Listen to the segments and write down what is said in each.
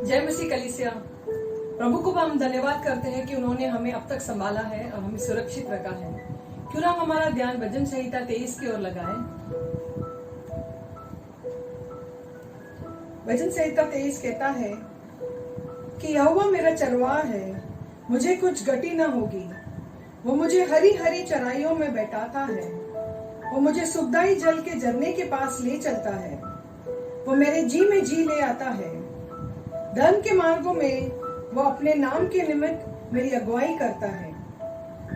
जय मसीह कलीसिया। प्रभु को हम धन्यवाद करते हैं कि उन्होंने हमें अब तक संभाला है और हमें सुरक्षित रखा है। क्यों ना हमारा ध्यान भजन संहिता 23 की ओर लगाए। भजन संहिता 23 कहता है कि यहोवा मेरा चरवाहा है, मुझे कुछ गति न होगी। वो मुझे हरी हरी चराइयों में बैठाता है, वो मुझे सुखदाई जल के झरने के पास ले चलता है। वो मेरे जी में जी ले आता है। धर्म के मार्गों में वो अपने नाम के निमित्त मेरी अगुवाई करता है।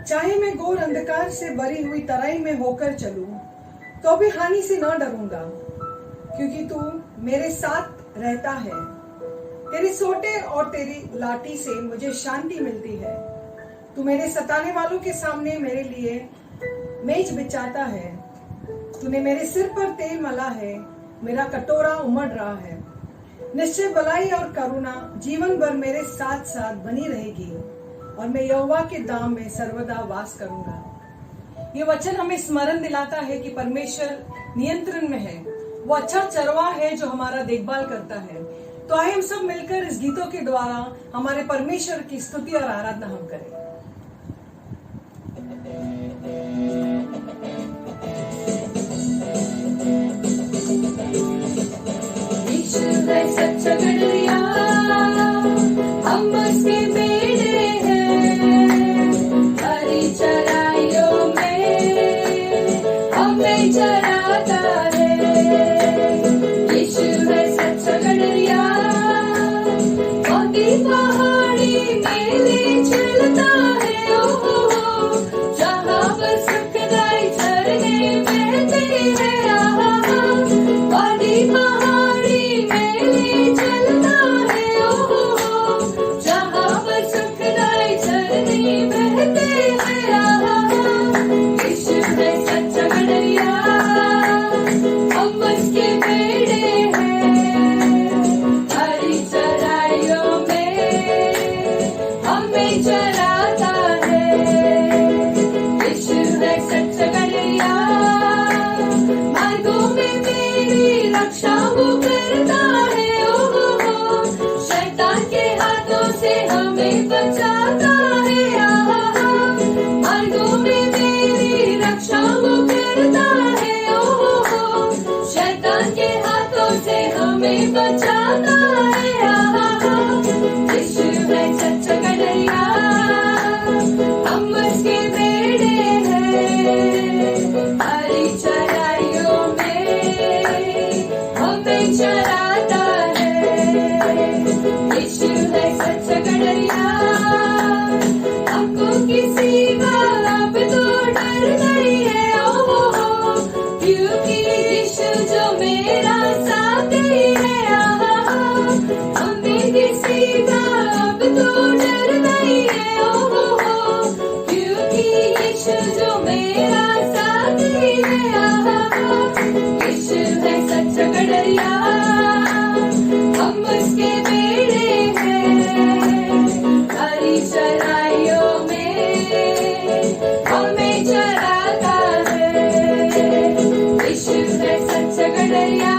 चाहे मैं घोर अंधकार से भरी हुई तराई में होकर चलूं, तो भी हानि से न डरूंगा, क्योंकि तू मेरे साथ रहता है। तेरे सोटे और तेरी लाठी से मुझे शांति मिलती है। तू मेरे सताने वालों के सामने मेरे लिए मेज बिछाता है। तूने मेरे सिर पर तेल मला है, मेरा कटोरा उमड़ रहा है। निश्चय भलाई और करुणा जीवन भर मेरे साथ साथ बनी रहेगी, और मैं यहोवा के धाम में सर्वदा वास करूंगा। ये वचन हमें स्मरण दिलाता है कि परमेश्वर नियंत्रण में है। वो अच्छा चरवाहा है जो हमारा देखभाल करता है। तो आइए हम सब मिलकर इस गीतों के द्वारा हमारे परमेश्वर की स्तुति और आराधना हम करें। सच्चा गड़रिया हम उसके बेड़े हैं, हरी चराइयों में हमें चराता है। यीशु है सच्चा गड़रिया, मोती पहाड़ी में ले चलता है। ओहो, जहाँ पर सुखदाई झरने बहते हैं। आहा, मोती पहाड़ी में चलता है। ओहो, जहाँ पर सुखदाई झरने बहते हैं। आहा, यीशु है सच्चा गड़रिया, हम उसके बेड़े हैं, हरी चराइयों में हमें चराता है। यीशु है सच्चा गड़रिया, मार्गों में मेरी रक्षा वो करता है। ओहो, शैतान के हाथों से हमें बचाता है। आहा, मार्गों में मेरी रक्षा वो करता है। ओहो, शैतान के हाथों से हमें बचाता है। आहा, यीशु है सच्चा गड़रिया, हम उसके बेड़े हैं, हरी चराइयों में हमें चराता है। यीशु है सच्चा गड़रिया, हमको किसी बात तो डर नहीं है। ओहो, क्योंकि यीशु जो मेरा साथी है। आहा, हमें किसी बात तो डर नहीं है। ओहो, क्योंकि यीशु जो मेरा साथी है। आहा, यीशु है सच्चा गड़रिया, हम उसके बेड़े हैं, हरी चराइयों में हमें चराता है। यीशु है सच्चा गड़रिया,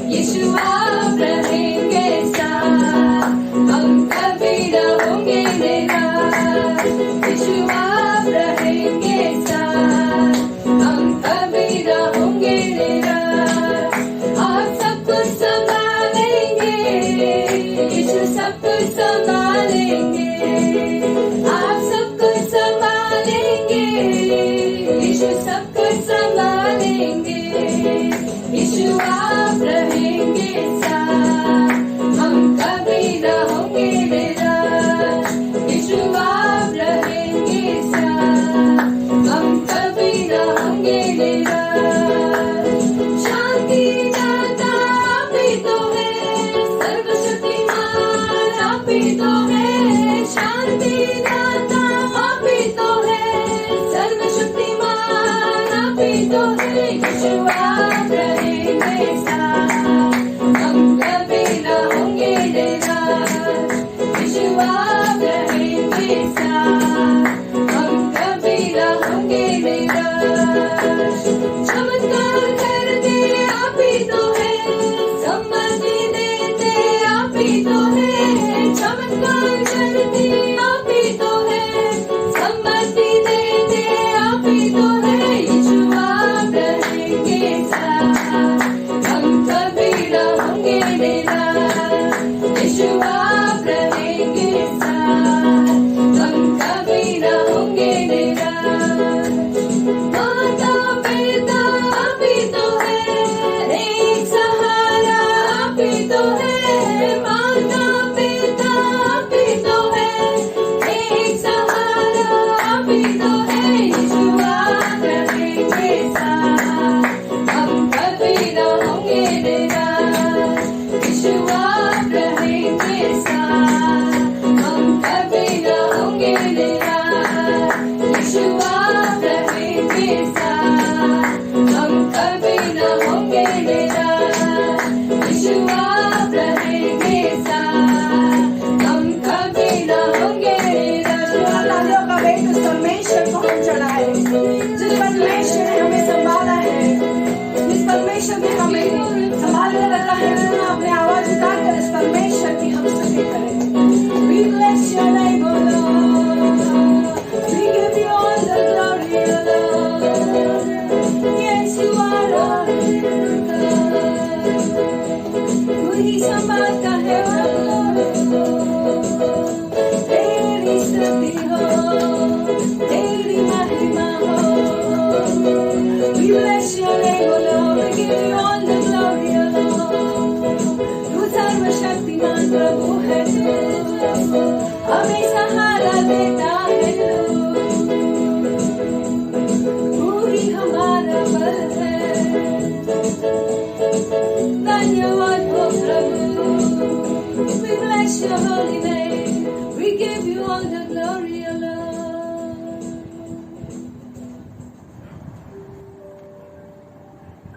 यीशु आप रहेंगे साथ, हम कभी रहोगे निराश। यीशु आप रहेंगे साथ, हम कभी रहोगे निराश। आप सब कुछ संभालेंगे, यीशु सब कुछ संभालेंगे। आप सब कुछ संभालेंगे, यीशु सब कुछ संभालेंगे। यीशु आप रहेंगे साथ, हम कभी रहोगे निराश। यीशु आप रहेंगे साथ, हम कभी रहोगे निराश। शांति दाता आप ही तो है, सर्वशक्तिमान आप ही तो है। शांति दाता आप ही तो है, सर्वशक्तिमान आप ही तो है। यीशु आप रहेंगे साथ, हम कभी रहोगे निराश। यीशु आप रहेंगे साथ, हम कभी रहोगे निराश। चमत्कार करते आप ही तो है, समझ देते आप ही तो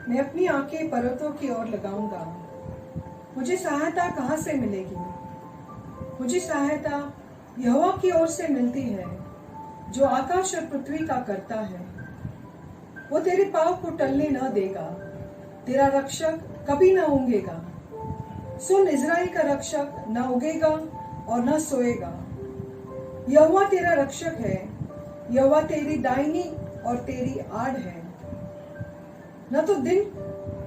मैं अपनी आंखें पर्वतों की ओर लगाऊंगा। मुझे सहायता कहाँ से मिलेगी? मुझे सहायता यहोवा की ओर से मिलती है, जो आकाश और पृथ्वी का करता है। वो तेरे पाँव को टलने न देगा, तेरा रक्षक कभी न ऊँघेगा। सुन, इज़राइल का रक्षक न उगेगा और न सोएगा। यहोवा तेरा रक्षक है, यहोवा तेरी दाहिनी और तेरी आड़ है। न तो दिन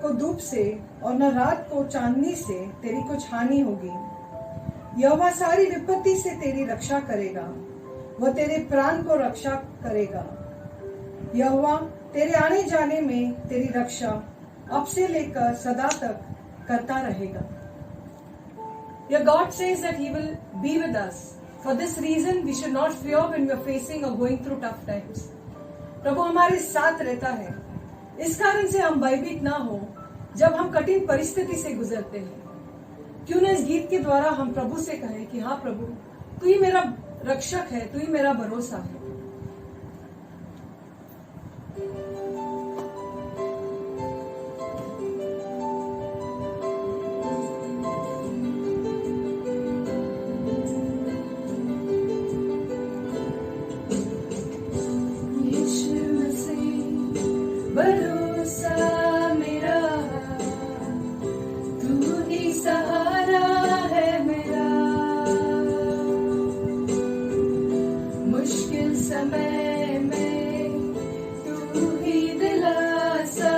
को धूप से और न रात को चांदनी से तेरी कुछ हानि होगी। यहोवा सारी विपत्ति से तेरी रक्षा करेगा, वह तेरे प्राण को रक्षा करेगा। यहोवा तेरे आने जाने में तेरी रक्षा अब से लेकर सदा तक करता रहेगा। Your God says that He will be with us. For this reason, we should not fear when we are facing or going through tough times. प्रभु हमारे साथ रहता है, इस कारण से हम भयभीत ना हो जब हम कठिन परिस्थिति से गुजरते हैं। क्यों न इस गीत के द्वारा हम प्रभु से कहें कि हाँ प्रभु, तू ही मेरा रक्षक है, तू ही मेरा भरोसा है। भरोसा मेरा, तू ही सहारा है मेरा। मुश्किल समय में तू ही दिलासा,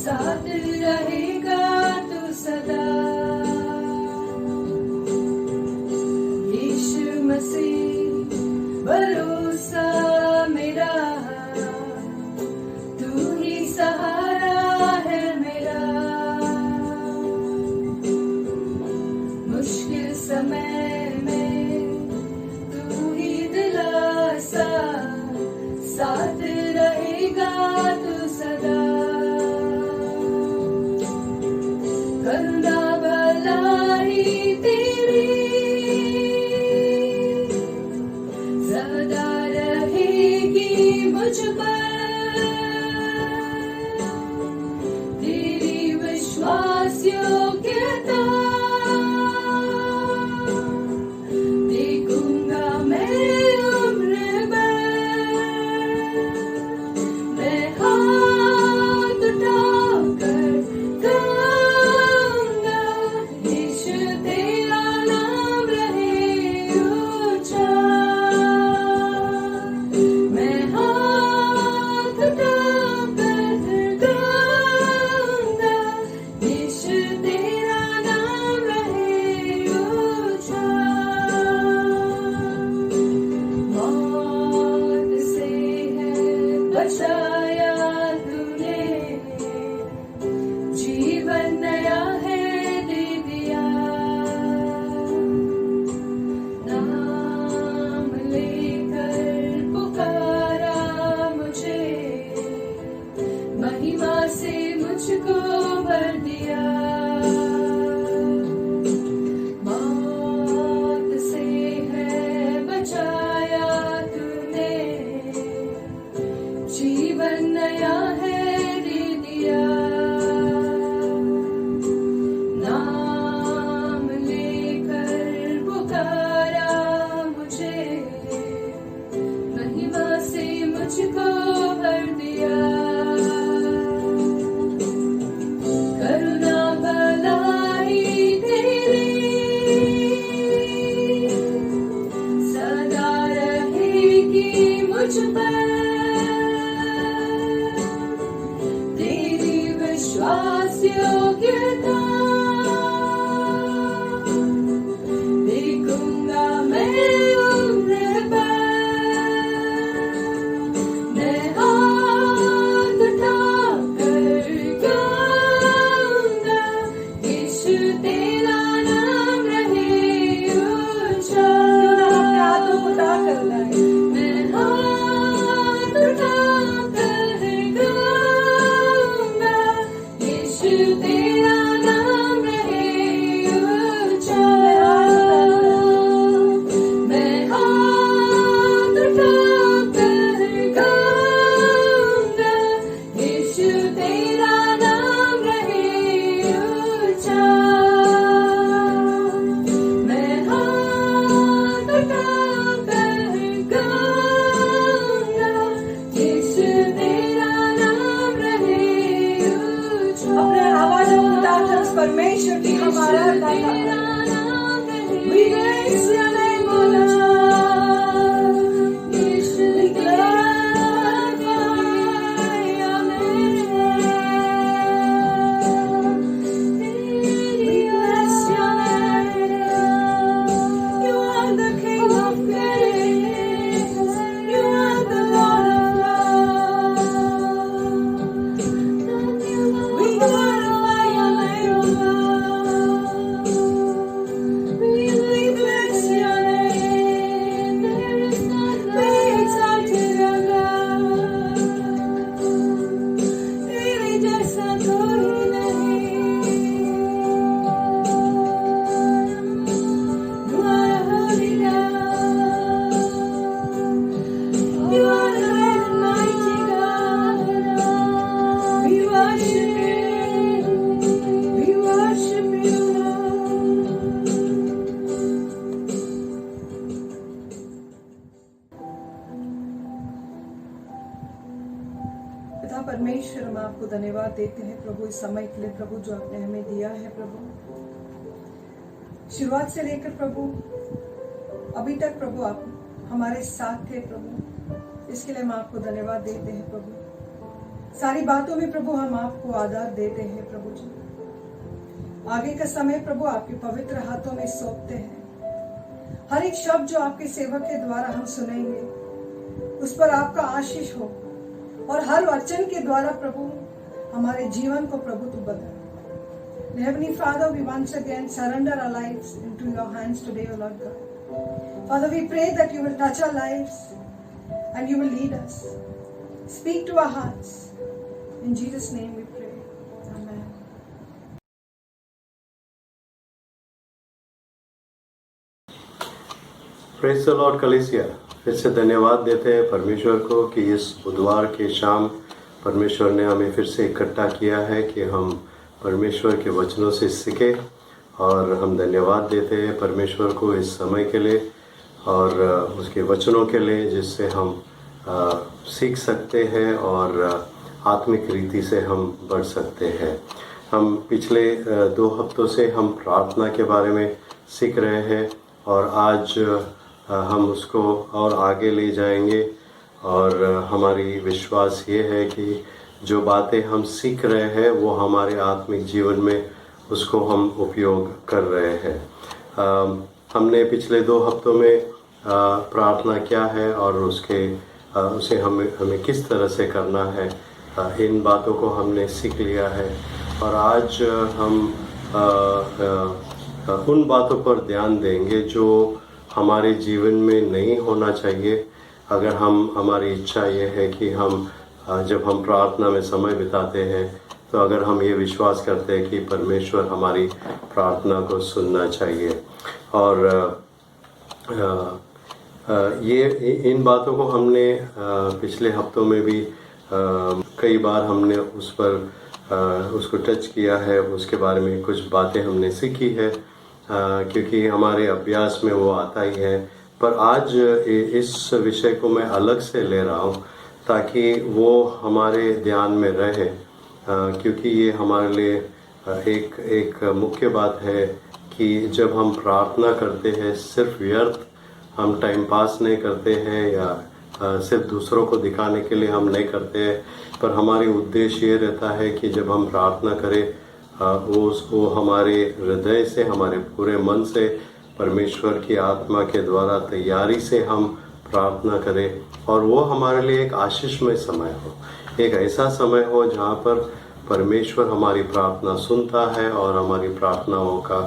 साथ रहेगा तू सदा। यीशु मसीह भरोसा मेरा, सहारा है मेरा। मुश्किल समय में तू ही दिलासा, साथ रहेगा तू सदा। करुणा भलाई तेरी सदा रहेगी मुझ पर। योग्यता देखूंगा मैं उम्र भर, मैं हाथ उठाकर गाऊंगा, यीशु तेरा नाम रहे ऊंचा। मैं हाथ उठाकर गाऊंगा, तेरा नाम रहे ऊंचा। मौत से है बचाया तूने, जीवन नया है दे दिया। नाम लेकर पुकारा मुझे, महिमा से मुझको भर दिया। मौत से है बचाया तूने, जीवन नया है दे दिया। नाम लेकर पुकारा मुझे, महिमा से मुझको भर दिया। करुणा भलाई तेरी सदा रहेगी मुझ पर। तेरी विश्वास योग्यता देखूंगा मैं उम्र भर। मैं हाथ उठाकर गाऊंगा, यीशु तेरा नाम रहे ऊंचा। अपने हाथों को उठा कर लाए। मैं हाथ उठाकर गाऊंगा, यीशु तेरा नाम पिता परमेश्वर, हम आपको धन्यवाद देते हैं प्रभु इस समय के लिए प्रभु जो आपने हमें दिया है प्रभु। शुरुआत से लेकर प्रभु अभी तक प्रभु आप हमारे साथ थे प्रभु, इसके लिए हम आपको धन्यवाद देते हैं प्रभु। सारी बातों में प्रभु हम आपको आदर देते हैं प्रभु जी। आगे का समय प्रभु आपके पवित्र हाथों में सौंपते हैं। हर एक शब्द जो आपके सेवक के द्वारा हम सुनेंगे उस पर आपका आशीष हो, और हर वचन के द्वारा प्रभु हमारे जीवन को प्रभु तू बदल। Heavenly Father, we once again surrender our lives into your hands today, O Lord God. Father, we pray that you will touch our lives and you will lead us. Speak to our hearts. In Jesus' name we pray. Amen. Praise the Lord कलीसिया। फिर से धन्यवाद देते हैं परमेश्वर को कि इस बुधवार के शाम परमेश्वर ने हमें फिर से इकट्ठा किया है कि हम परमेश्वर के वचनों से सीखे, और हम धन्यवाद देते हैं परमेश्वर को इस समय के लिए और उसके वचनों के लिए जिससे हम सीख सकते हैं और आत्मिक रीति से हम बढ़ सकते हैं। हम पिछले 2 हफ्तों से हम प्रार्थना के बारे में सीख रहे हैं और आज हम उसको और आगे ले जाएंगे, और हमारी विश्वास ये है कि जो बातें हम सीख रहे हैं वो हमारे आत्मिक जीवन में उसको हम उपयोग कर रहे हैं। हमने पिछले 2 हफ्तों में प्रार्थना क्या है और उसे हमें किस तरह से करना है, इन बातों को हमने सीख लिया है। और आज हम उन बातों पर ध्यान देंगे जो हमारे जीवन में नहीं होना चाहिए। अगर हमारी इच्छा ये है कि हम जब हम प्रार्थना में समय बिताते हैं तो अगर हम ये विश्वास करते हैं कि परमेश्वर हमारी प्रार्थना को सुनना चाहिए, और ये इन बातों को हमने पिछले हफ्तों में भी कई बार हमने उसको टच किया है, उसके बारे में कुछ बातें हमने सीखी है क्योंकि हमारे अभ्यास में वो आता ही है। पर आज इस विषय को मैं अलग से ले रहा हूँ ताकि वो हमारे ध्यान में रहे, क्योंकि ये हमारे लिए एक मुख्य बात है कि जब हम प्रार्थना करते हैं सिर्फ व्यर्थ हम टाइम पास नहीं करते हैं या सिर्फ दूसरों को दिखाने के लिए हम नहीं करते हैं, पर हमारी उद्देश्य ये रहता है कि जब हम प्रार्थना करें वो हमारे हृदय से, हमारे पूरे मन से, परमेश्वर की आत्मा के द्वारा तैयारी से हम प्रार्थना करें, और वो हमारे लिए एक आशीषमय समय हो, एक ऐसा समय हो जहाँ पर परमेश्वर हमारी प्रार्थना सुनता है और हमारी प्रार्थनाओं का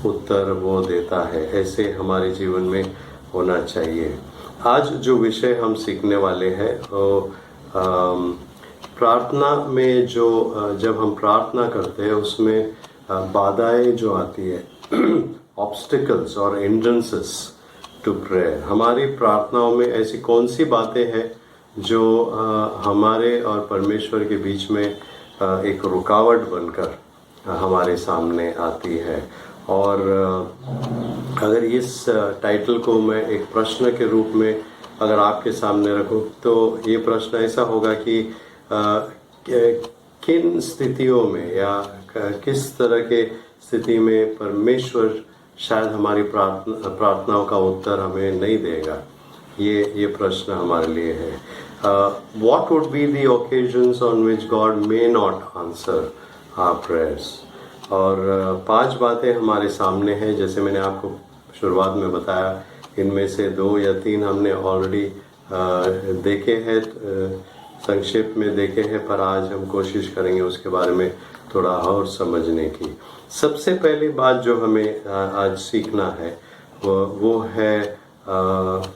उत्तर वो देता है। ऐसे हमारे जीवन में होना चाहिए। आज जो विषय हम सीखने वाले हैं वो प्रार्थना में जब हम प्रार्थना करते हैं उसमें बाधाएं जो आती है, ऑब्स्टिकल्स और हिंड्रेंसेस टू प्रेयर, हमारी प्रार्थनाओं में ऐसी कौन सी बातें हैं जो हमारे और परमेश्वर के बीच में एक रुकावट बनकर हमारे सामने आती है। और अगर इस टाइटल को मैं एक प्रश्न के रूप में अगर आपके सामने रखूं तो ये प्रश्न ऐसा होगा कि किन स्थितियों में या किस तरह के स्थिति में परमेश्वर शायद हमारी प्रार्थनाओं का उत्तर हमें नहीं देगा। ये प्रश्न हमारे लिए है। What would be the occasions on which God may not answer our prayers? और 5 बातें हमारे सामने हैं, जैसे मैंने आपको शुरुआत में बताया। इनमें से 2 या 3 हमने ऑलरेडी देखे हैं, संक्षेप में देखे हैं, पर आज हम कोशिश करेंगे उसके बारे में थोड़ा और समझने की। सबसे पहली बात जो हमें आज सीखना है वो है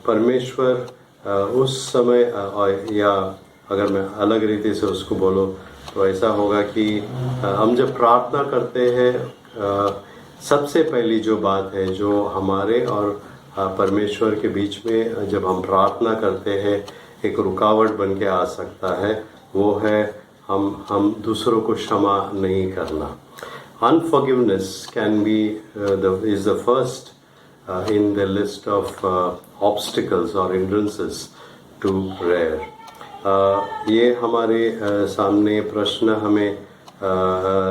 परमेश्वर उस समय, या अगर मैं अलग रीति से उसको बोलूं तो ऐसा होगा कि हम जब प्रार्थना करते हैं सबसे पहली जो बात है जो हमारे और परमेश्वर के बीच में जब हम प्रार्थना करते हैं एक रुकावट बन के आ सकता है, वो है हम दूसरों को क्षमा नहीं करना। Unforgiveness can be is the first in the list of obstacles or hindrances to prayer. ये हमारे सामने प्रश्न हमें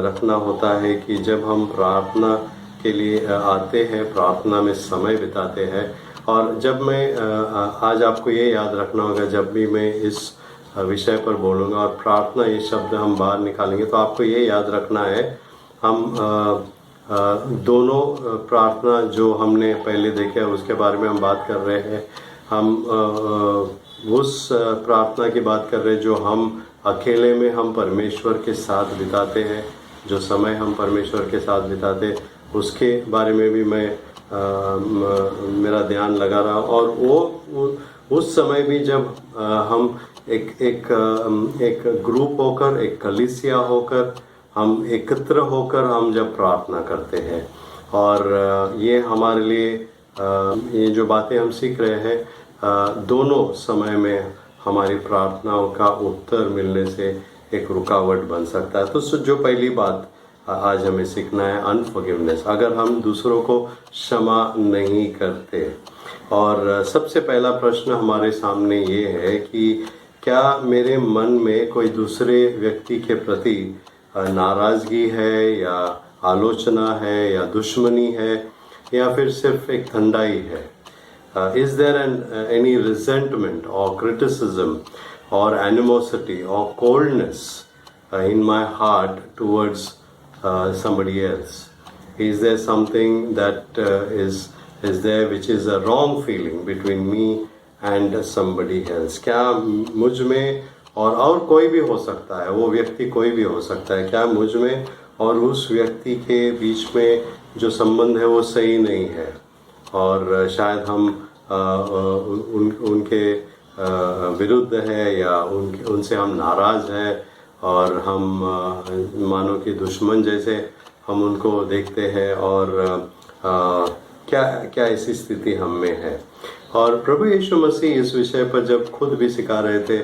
रखना होता है कि जब हम प्रार्थना के लिए आते हैं, प्रार्थना में समय बिताते हैं, और जब मैं आज आपको ये याद रखना होगा, जब भी मैं इस विषय पर बोलूँगा और प्रार्थना ये शब्द हम बाहर निकालेंगे, तो आपको ये याद रखना है, हम दोनों प्रार्थना जो हमने पहले देखे हैं उसके बारे में हम बात कर रहे हैं। हम उस प्रार्थना की बात कर रहे हैं जो हम अकेले में हम परमेश्वर के साथ बिताते हैं, जो समय हम परमेश्वर के साथ बिताते, उसके बारे में भी मैं मेरा ध्यान लगा रहा। और वो उस समय भी जब हम एक ग्रुप होकर, एक कलीसिया होकर, हम एकत्र होकर हम जब प्रार्थना करते हैं, और ये हमारे लिए ये जो बातें हम सीख रहे हैं, दोनों समय में हमारी प्रार्थनाओं का उत्तर मिलने से एक रुकावट बन सकता है। तो जो पहली बात आज हमें सीखना है, अनफॉरगिवनेस, अगर हम दूसरों को क्षमा नहीं करते। और सबसे पहला प्रश्न हमारे सामने ये है कि क्या मेरे मन में कोई दूसरे व्यक्ति के प्रति नाराजगी है, या आलोचना है, या दुश्मनी है, या फिर सिर्फ एक ठंडाई है? Is there any resentment or criticism or animosity or coldness in my heart towards somebody else? Is there something that is there which is a wrong feeling between me and somebody else? क्या मुझ में, और कोई भी हो सकता है, वो व्यक्ति कोई भी हो सकता है, क्या मुझ में और उस व्यक्ति के बीच में जो संबंध है वो सही नहीं है, और शायद हम उनके विरुद्ध है, या उनसे हम नाराज हैं, और हम मानो कि दुश्मन जैसे हम उनको देखते हैं, और क्या ऐसी स्थिति हम में है? और प्रभु यीशु मसीह इस विषय पर जब खुद भी सिखा रहे थे,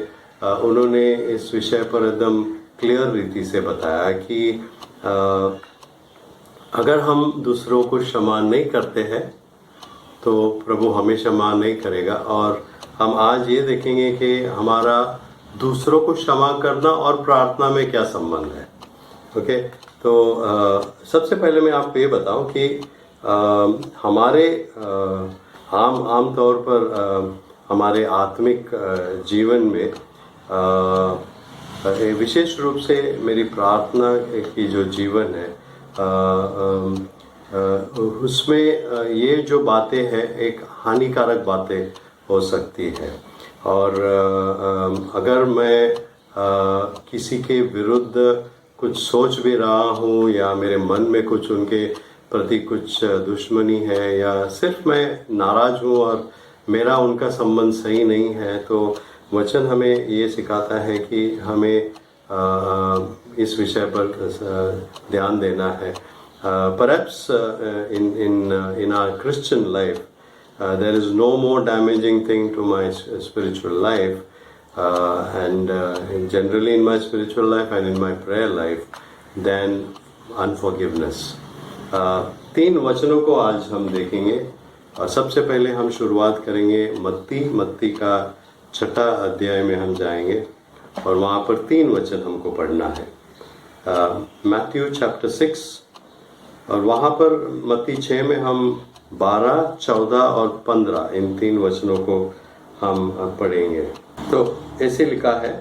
उन्होंने इस विषय पर एकदम क्लियर रीति से बताया कि अगर हम दूसरों को क्षमा नहीं करते हैं तो प्रभु हमें क्षमा नहीं करेगा। और हम आज ये देखेंगे कि हमारा दूसरों को क्षमा करना और प्रार्थना में क्या संबंध है। ओके, तो सबसे पहले मैं आपको ये बताऊं कि हमारे आम तौर पर हमारे आत्मिक जीवन में विशेष रूप से मेरी प्रार्थना की जो जीवन है, उसमें ये जो बातें हैं एक हानिकारक बातें हो सकती है। और अगर मैं किसी के विरुद्ध कुछ सोच भी रहा हूँ, या मेरे मन में कुछ उनके प्रति कुछ दुश्मनी है, या सिर्फ मैं नाराज हूँ और मेरा उनका संबंध सही नहीं है, तो वचन हमें ये सिखाता है कि हमें इस विषय पर ध्यान देना है। Perhaps in our Christian life there is no more damaging thing to my spiritual life and generally in my spiritual life and in my prayer life than unforgiveness. 3 वचनों को आज हम देखेंगे, और सबसे पहले हम शुरुआत करेंगे मत्ती का 6 अध्याय में हम जाएंगे, और वहाँ पर 3 वचन हमको पढ़ना है। मैथ्यू चैप्टर 6, और वहाँ पर मत्ती 6 में हम 12, 14 और 15 इन 3 वचनों को हम पढ़ेंगे। तो ऐसे लिखा है,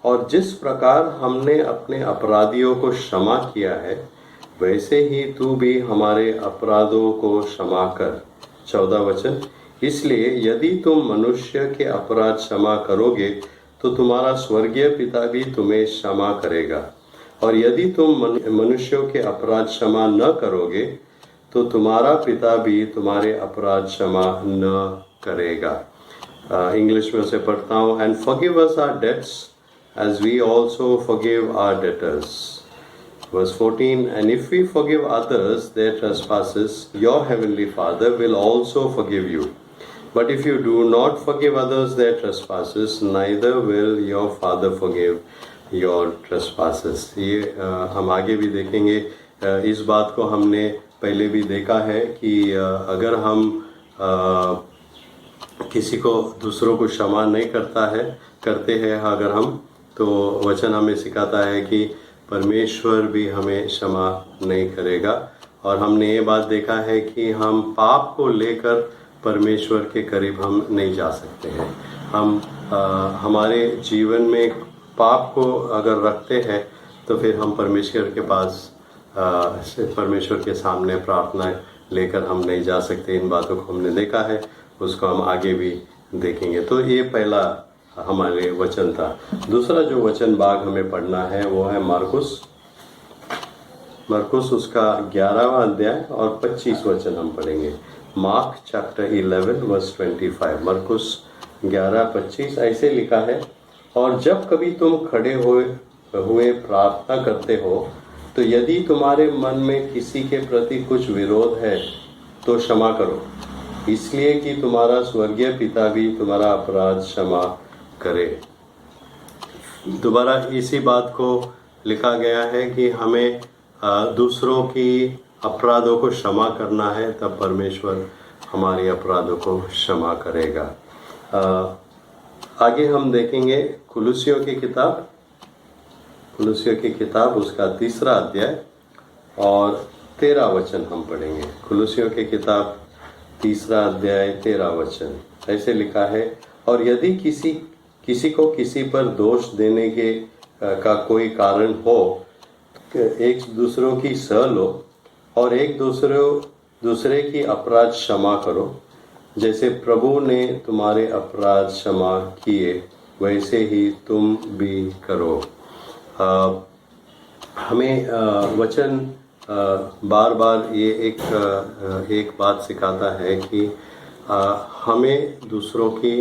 और जिस प्रकार हमने अपने अपराधियों को क्षमा किया है, वैसे ही तू भी हमारे अपराधों को क्षमा कर। 14 वचन, इसलिए यदि तुम मनुष्य के अपराध क्षमा करोगे तो तुम्हारा स्वर्गीय पिता भी तुम्हें क्षमा करेगा, और यदि तुम मनुष्यों के अपराध क्षमा न करोगे तो तुम्हारा पिता भी तुम्हारे अपराध क्षमा न करेगा। इंग्लिश में उसे पढ़ता हूँ, and forgive us our debts as we also forgive our debtors. Verse 14, and if we forgive others their trespasses, your heavenly Father will also forgive you. But if you do not forgive others their trespasses, neither will your Father forgive your trespasses. ये हम आगे भी देखेंगे। इस बात को हमने पहले भी देखा है कि अगर हम किसी को दूसरों को क्षमा नहीं करता है करते हैं अगर हम, तो वचन हमें सिखाता है कि परमेश्वर भी हमें क्षमा नहीं करेगा। और हमने ये बात देखा है कि हम पाप को लेकर परमेश्वर के करीब हम नहीं जा सकते हैं। हम हमारे जीवन में पाप को अगर रखते हैं तो फिर हम परमेश्वर के पास परमेश्वर के सामने प्रार्थना लेकर हम नहीं जा सकते। इन बातों को हमने देखा है, उसको हम आगे भी देखेंगे। तो ये पहला हमारे वचन था। दूसरा जो वचन भाग हमें पढ़ना है वो है मरकुस उसका 11वां अध्याय और 25 वचन हम पढ़ेंगे। Mark chapter 11 verse 25। मरकुस 11:25 ऐसे लिखा है, और जब कभी तुम खड़े हुए प्रार्थना करते हो तो यदि तुम्हारे मन में किसी के प्रति कुछ विरोध है तो क्षमा करो, इसलिए कि तुम्हारा स्वर्गीय पिता भी तुम्हारा अपराध क्षमा करे। दोबारा इसी बात को लिखा गया है कि हमें दूसरों की अपराधों को क्षमा करना है, तब परमेश्वर हमारे अपराधों को क्षमा करेगा। आगे हम देखेंगे कुलुसियों की किताब उसका 3रा अध्याय और 13 वचन हम पढ़ेंगे। कुलुसियों की किताब 3रा अध्याय 13 वचन ऐसे लिखा है, और यदि किसी को किसी पर दोष देने का कोई कारण हो, एक दूसरों की सह लो और एक दूसरे की अपराध क्षमा करो, जैसे प्रभु ने तुम्हारे अपराध क्षमा किए वैसे ही तुम भी करो। हमें वचन बार बार ये एक बात सिखाता है कि हमें दूसरों की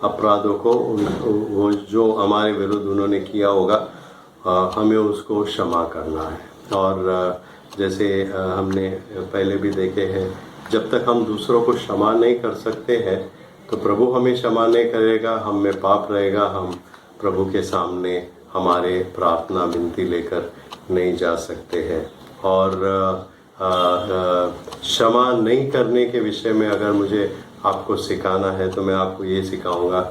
अपराधों को, वो जो हमारे विरुद्ध उन्होंने किया होगा, हमें उसको क्षमा करना है। और जैसे हमने पहले भी देखे हैं, जब तक हम दूसरों को क्षमा नहीं कर सकते हैं तो प्रभु हमें क्षमा नहीं करेगा, हम में पाप रहेगा, हम प्रभु के सामने हमारे प्रार्थना विनती लेकर नहीं जा सकते हैं। और क्षमा नहीं करने के विषय में अगर मुझे आपको सिखाना है तो मैं आपको ये सिखाऊंगा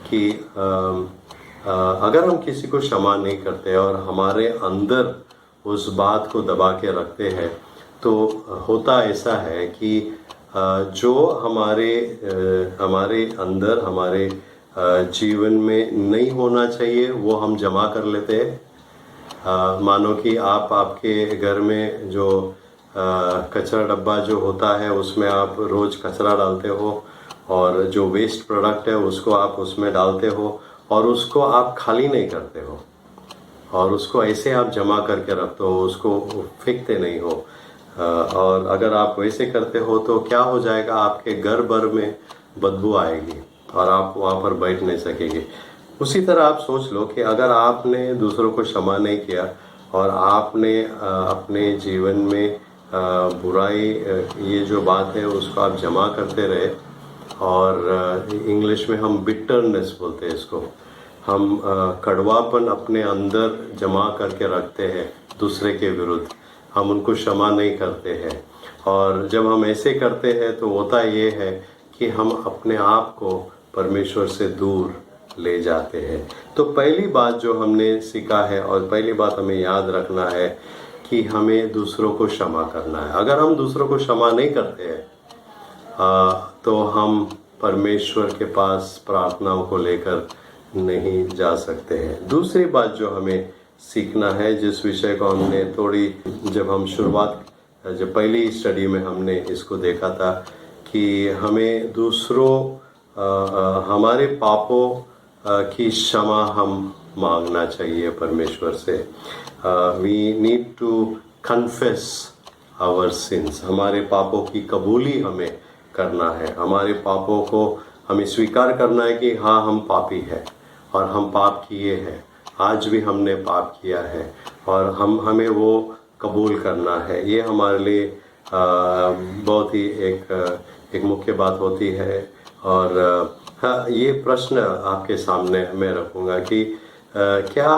कि अगर हम किसी को क्षमा नहीं करते और हमारे अंदर उस बात को दबा के रखते हैं, तो होता ऐसा है कि जो हमारे अंदर हमारे जीवन में नहीं होना चाहिए वो हम जमा कर लेते हैं। मानो कि आपके घर में जो कचरा डब्बा जो होता है उसमें आप रोज कचरा डालते हो, और जो वेस्ट प्रोडक्ट है उसको आप उसमें डालते हो, और उसको आप खाली नहीं करते हो, और उसको ऐसे आप जमा करके रखते हो, उसको फेंकते नहीं हो। और अगर आप वैसे करते हो तो क्या हो जाएगा, आपके घर भर में बदबू आएगी और आप वहाँ पर बैठ नहीं सकेंगे। उसी तरह आप सोच लो कि अगर आपने दूसरों को क्षमा नहीं किया और आपने अपने जीवन में बुराई, ये जो बात है उसको आप जमा करते रहे, और इंग्लिश में हम बिटरनेस बोलते हैं इसको, हम कड़वापन अपने अंदर जमा करके रखते हैं दूसरे के विरुद्ध, हम उनको क्षमा नहीं करते हैं। और जब हम ऐसे करते हैं तो होता ये है कि हम अपने आप को परमेश्वर से दूर ले जाते हैं। तो पहली बात जो हमने सीखा है और पहली बात हमें याद रखना है कि हमें दूसरों को क्षमा करना है। अगर हम दूसरों को क्षमा नहीं करते हैं तो हम परमेश्वर के पास प्रार्थनाओं को लेकर नहीं जा सकते हैं। दूसरी बात जो हमें सीखना है, जिस विषय को हमने थोड़ी जब पहली स्टडी में हमने इसको देखा था, कि हमें हमारे पापों की क्षमा हम मांगना चाहिए परमेश्वर से। We need to confess our sins, हमारे पापों की कबूली हमें करना है, हमारे पापों को हमें स्वीकार करना है कि हाँ हम पापी हैं और हम पाप किए हैं, आज भी हमने पाप किया है, और हमें वो कबूल करना है। ये हमारे लिए बहुत ही एक मुख्य बात होती है। और हाँ, ये प्रश्न आपके सामने मैं रखूँगा कि क्या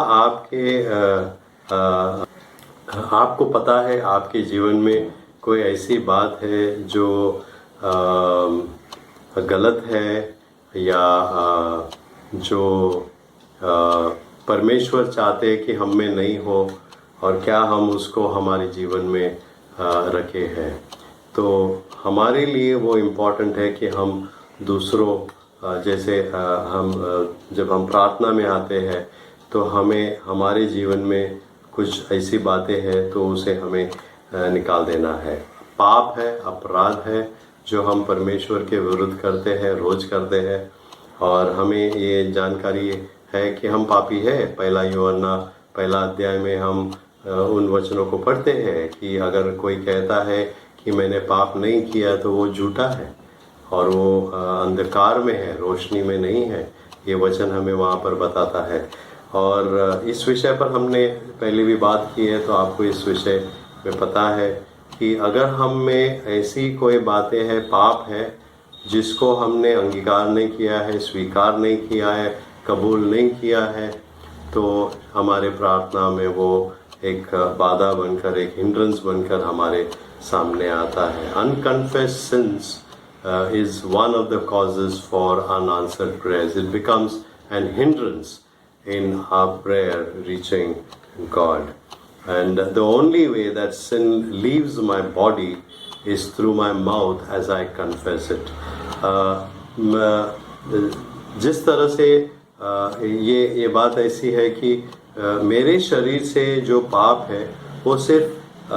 आपको पता है आपके जीवन में कोई ऐसी बात है जो गलत है या जो परमेश्वर चाहते कि हम में नहीं हो और क्या हम उसको हमारे जीवन में रखे हैं। तो हमारे लिए वो इम्पोर्टेंट है कि हम दूसरों जैसे हम जब हम प्रार्थना में आते हैं तो हमें हमारे जीवन में कुछ ऐसी बातें हैं तो उसे हमें निकाल देना है। पाप है, अपराध है जो हम परमेश्वर के विरुद्ध करते हैं, रोज करते हैं, और हमें ये जानकारी है कि हम पापी है। पहला यूहन्ना पहला अध्याय में हम उन वचनों को पढ़ते हैं कि अगर कोई कहता है कि मैंने पाप नहीं किया तो वो झूठा है और वो अंधकार में है, रोशनी में नहीं है। ये वचन हमें वहाँ पर बताता है। और इस विषय पर हमने पहले भी बात की है, तो आपको इस विषय में पता है कि अगर हम में ऐसी कोई बातें हैं, पाप है जिसको हमने अंगीकार नहीं किया है, स्वीकार नहीं किया है, कबूल नहीं किया है, तो हमारे प्रार्थना में वो एक बाधा बनकर, एक हिंड्रेंस बनकर हमारे सामने आता है। अनकन्फेस्ड since is one of the causes for unanswered prayers. It becomes an hindrance in our prayer reaching God. And the only way that sin leaves my body is through my mouth as I confess it. जिस तरह से ये बात ऐसी है कि मेरे शरीर से जो पाप है वो सिर्फ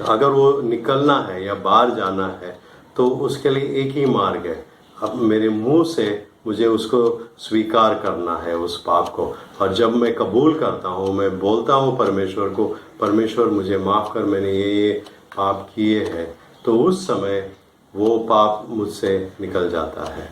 अगर वो निकलना है या बाहर जाना है तो उसके लिए एक ही मार्ग है। अब मेरे मुंह से मुझे उसको स्वीकार करना है उस पाप को, और जब मैं कबूल करता हूँ, मैं बोलता हूँ परमेश्वर को, परमेश्वर मुझे माफ़ कर, मैंने ये पाप किए हैं, तो उस समय वो पाप मुझसे निकल जाता है,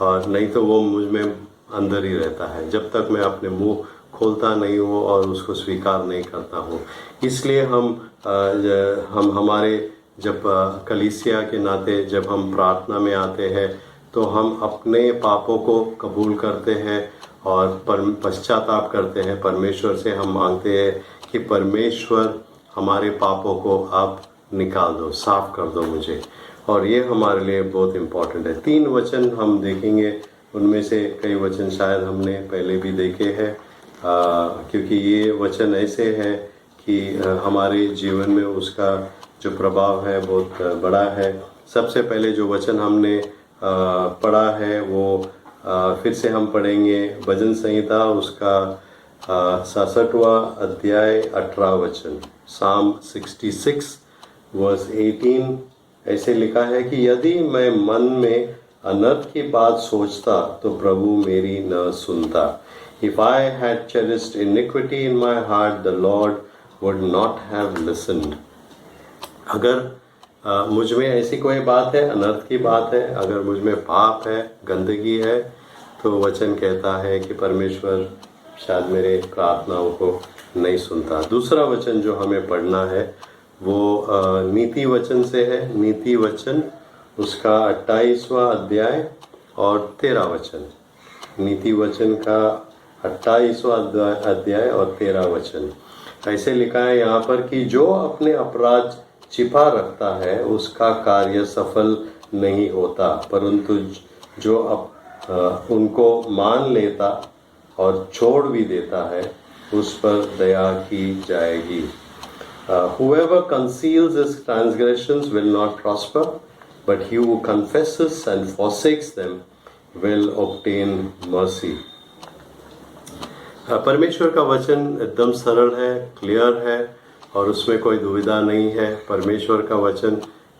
और नहीं तो वो मुझ में अंदर ही रहता है जब तक मैं अपने मुंह खोलता नहीं हूँ और उसको स्वीकार नहीं करता हूँ। इसलिए हम हमारे जब कलीसिया के नाते जब हम प्रार्थना में आते हैं तो हम अपने पापों को कबूल करते हैं और पश्चाताप करते हैं। परमेश्वर से हम मांगते हैं कि परमेश्वर हमारे पापों को आप निकाल दो, साफ कर दो मुझे, और ये हमारे लिए बहुत इम्पोर्टेंट है। 3 वचन हम देखेंगे, उनमें से कई वचन शायद हमने पहले भी देखे हैं, क्योंकि ये वचन ऐसे हैं कि हमारे जीवन में उसका जो प्रभाव है बहुत बड़ा है। सबसे पहले जो वचन हमने पढ़ा है वो फिर से हम पढ़ेंगे, भजन संहिता उसका 66वां अध्याय 18 वचन, Psalm 66 वर्स 18। ऐसे लिखा है कि यदि मैं मन में अनर्थ की बात सोचता तो प्रभु मेरी न सुनता। If I had cherished iniquity in my heart, the Lord would not have listened. अगर मुझ में ऐसी कोई बात है, अनर्थ की बात है, अगर मुझ में पाप है, गंदगी है, तो वचन कहता है कि परमेश्वर शायद मेरे प्रार्थनाओं को नहीं सुनता। दूसरा वचन जो हमें पढ़ना है वो नीति वचन से है। नीति वचन उसका 28वां अध्याय और 13 वचन। नीति वचन का 28वां अध्याय और 13 वचन। ऐसे लिखा है यहाँ पर कि जो अपने अपराध छिपा रखता है उसका कार्य सफल नहीं होता, परंतु जो उनको मान लेता और छोड़ भी देता है उस पर दया की जाएगी। Whoever conceals his transgressions will not prosper, but he who confesses and forsakes them will obtain mercy. परमेश्वर का वचन एकदम सरल है, क्लियर है और उसमें कोई दुविधा नहीं है। परमेश्वर का वचन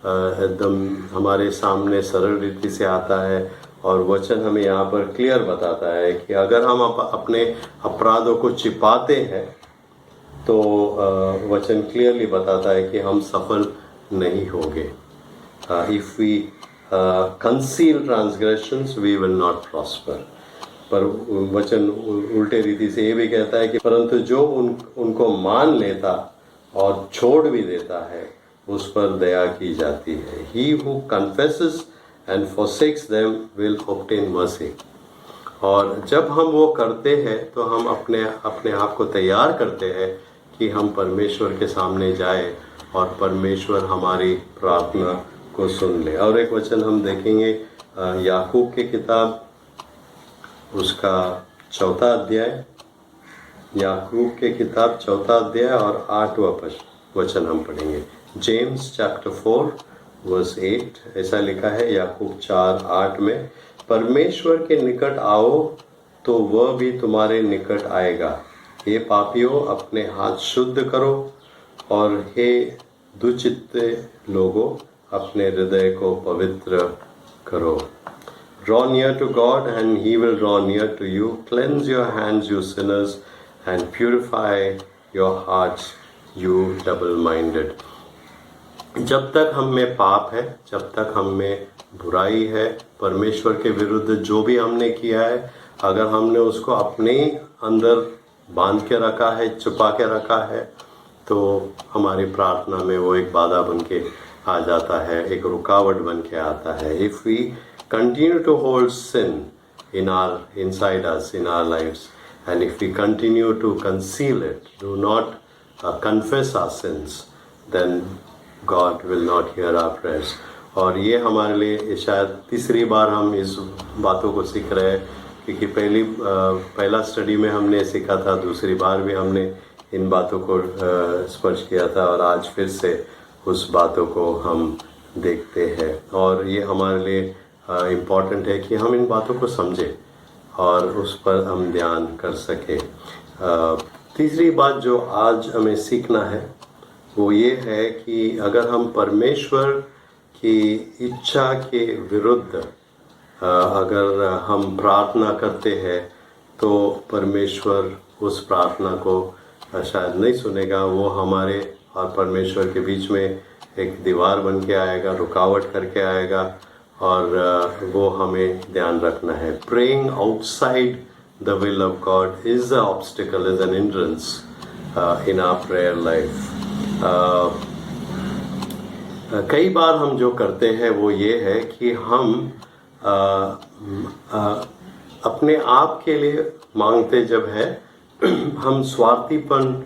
एकदम हमारे सामने सरल रीति से आता है और वचन हमें यहाँ पर क्लियर बताता है कि अगर हम अपने अपराधों को छिपाते हैं तो वचन क्लियरली बताता है कि हम सफल नहीं होंगे। If we conceal transgressions we will not prosper. पर वचन उल्टे रीति से ये भी कहता है कि परंतु जो उनको मान लेता और छोड़ भी देता है उस पर दया की जाती है। He who confesses and forsakes them will obtain mercy. और जब हम वो करते हैं तो हम अपने आप को तैयार करते हैं कि हम परमेश्वर के सामने जाए और परमेश्वर हमारी प्रार्थना को सुन ले। और एक वचन हम देखेंगे याकूब की किताब उसका चौथा अध्याय, याकूब के किताब चौथा अध्याय और 8वां वचन हम पढ़ेंगे। जेम्स चैप्टर 4 वर्स 8 ऐसा लिखा है याकूब 4:8 में, परमेश्वर के निकट आओ तो वह भी तुम्हारे निकट आएगा। हे पापियों, अपने हाथ शुद्ध करो, और हे दुचित्ते लोगों, अपने हृदय को पवित्र करो। Draw near to God and He will draw near to you. Cleanse your hands, you sinners, and purify your hearts, you double-minded. जब तक हम में पाप है, जब तक हम में बुराई है, परमेश्वर के विरुद्ध जो भी हमने किया है, अगर हमने उसको अपने अंदर बांध के रखा है, छुपा के रखा है, तो हमारी प्रार्थना में वो एक बाधा बन के आ जाता है, एक रुकावट बन के आता है। If we continue to hold sin inside us, in our lives, and if we continue to conceal it, do not confess our sins, then God will not hear our prayers. और ये हमारे लिए शायद तीसरी बार हम इस बातों को सीख रहे हैं, क्योंकि पहला स्टडी में हमने सीखा था, दूसरी बार भी हमने इन बातों को स्पर्श किया था, और आज फिर से उस बातों को हम देखते हैं। और ये हमारे लिए इम्पॉर्टेंट है कि हम इन बातों को समझें और उस पर हम ध्यान कर सकें। तीसरी बात जो आज हमें सीखना है वो ये है कि अगर हम परमेश्वर की इच्छा के विरुद्ध अगर हम प्रार्थना करते हैं तो परमेश्वर उस प्रार्थना को शायद नहीं सुनेगा। वो हमारे और परमेश्वर के बीच में एक दीवार बन के आएगा, रुकावट करके आएगा, और वो हमें ध्यान रखना है। Praying outside the will of God is a obstacle, is an hindrance in our prayer life. कई बार हम जो करते हैं वो ये है कि हम अपने आप के लिए मांगते जब है हम स्वार्थीपन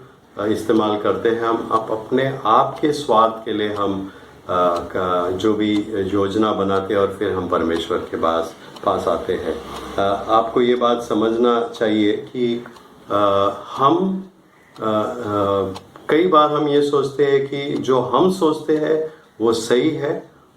इस्तेमाल करते हैं। हम अपने आप के स्वार्थ के लिए हम जो भी योजना बनाते हैं और फिर हम परमेश्वर के पास आते हैं। आपको ये बात समझना चाहिए कि हम कई बार हम ये सोचते हैं कि जो हम सोचते हैं वो सही है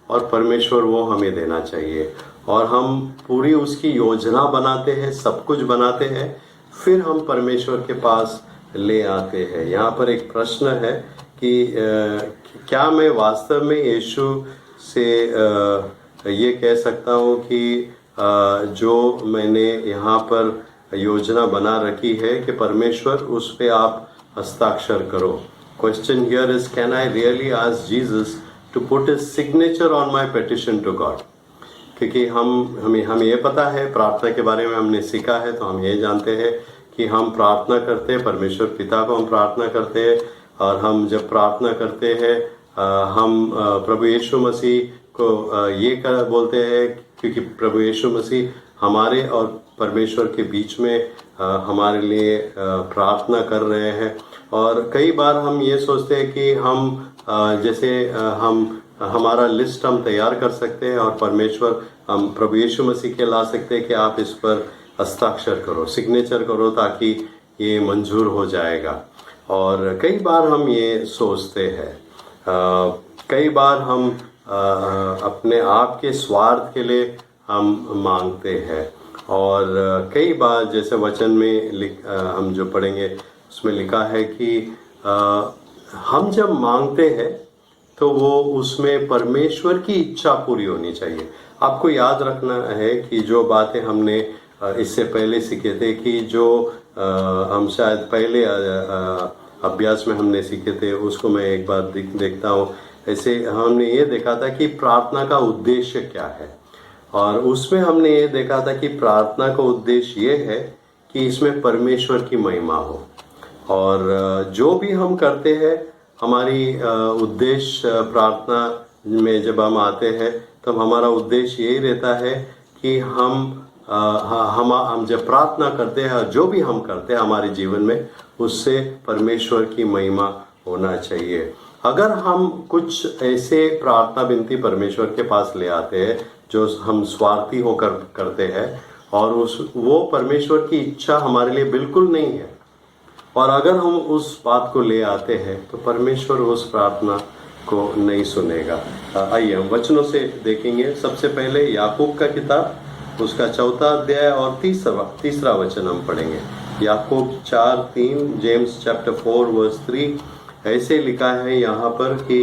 और परमेश्वर वो हमें देना चाहिए, और हम पूरी उसकी योजना बनाते हैं, सब कुछ बनाते हैं, फिर हम परमेश्वर के पास ले आते हैं। यहाँ पर एक प्रश्न है कि क्या मैं वास्तव में यीशु से ये कह सकता हूँ कि जो मैंने यहाँ पर योजना बना रखी है कि परमेश्वर उस पे आप हस्ताक्षर करो। Question here is, can I really ask Jesus to put his signature on my petition to God? क्योंकि हमें ये पता है, प्रार्थना के बारे में हमने सीखा है, तो हम ये जानते हैं कि हम प्रार्थना करते हैं, परमेश्वर पिता को हम प्रार्थना करते हैं, और हम जब प्रार्थना करते हैं हम प्रभु यीशु मसीह को ये बोलते हैं, क्योंकि प्रभु यीशु मसीह हमारे और परमेश्वर के बीच में हमारे लिए प्रार्थना कर रहे हैं। और कई बार हम ये सोचते हैं कि हम जैसे हमारा लिस्ट हम तैयार कर सकते हैं और परमेश्वर हम प्रभु यीशु मसीह के ला सकते हैं कि आप इस पर हस्ताक्षर करो, सिग्नेचर करो, ताकि ये मंजूर हो जाएगा। और कई बार हम ये सोचते हैं, कई बार हम अपने आप के स्वार्थ के लिए हम मांगते हैं, और कई बार जैसे वचन में हम जो पढ़ेंगे उसमें लिखा है कि हम जब मांगते हैं तो वो उसमें परमेश्वर की इच्छा पूरी होनी चाहिए। आपको याद रखना है कि जो बातें हमने इससे पहले सीखे थे, कि जो हम शायद पहले अभ्यास में हमने सीखे थे, उसको मैं एक बार देखता हूँ। ऐसे हमने ये देखा था कि प्रार्थना का उद्देश्य क्या है, और उसमें हमने ये देखा था कि प्रार्थना का उद्देश्य ये है कि इसमें परमेश्वर की महिमा हो, और जो भी हम करते हैं हमारी उद्देश्य प्रार्थना में जब हम आते हैं तब हमारा उद्देश्य यही रहता है कि हम जब प्रार्थना करते हैं, जो भी हम करते हैं हमारे जीवन में, उससे परमेश्वर की महिमा होना चाहिए। अगर हम कुछ ऐसे प्रार्थना विनती परमेश्वर के पास ले आते हैं जो हम स्वार्थी होकर करते हैं, और वो परमेश्वर की इच्छा हमारे लिए बिल्कुल नहीं है। और अगर हम उस बात को ले आते हैं तो परमेश्वर उस प्रार्थना को नहीं सुनेगा। आइए हम वचनों से देखेंगे। सबसे पहले याकूब का किताब, उसका 4 अध्याय और 3रा वचन हम पढ़ेंगे। याकूब 4:3, जेम्स चैप्टर 4 वर्स 3 ऐसे लिखा है यहाँ पर कि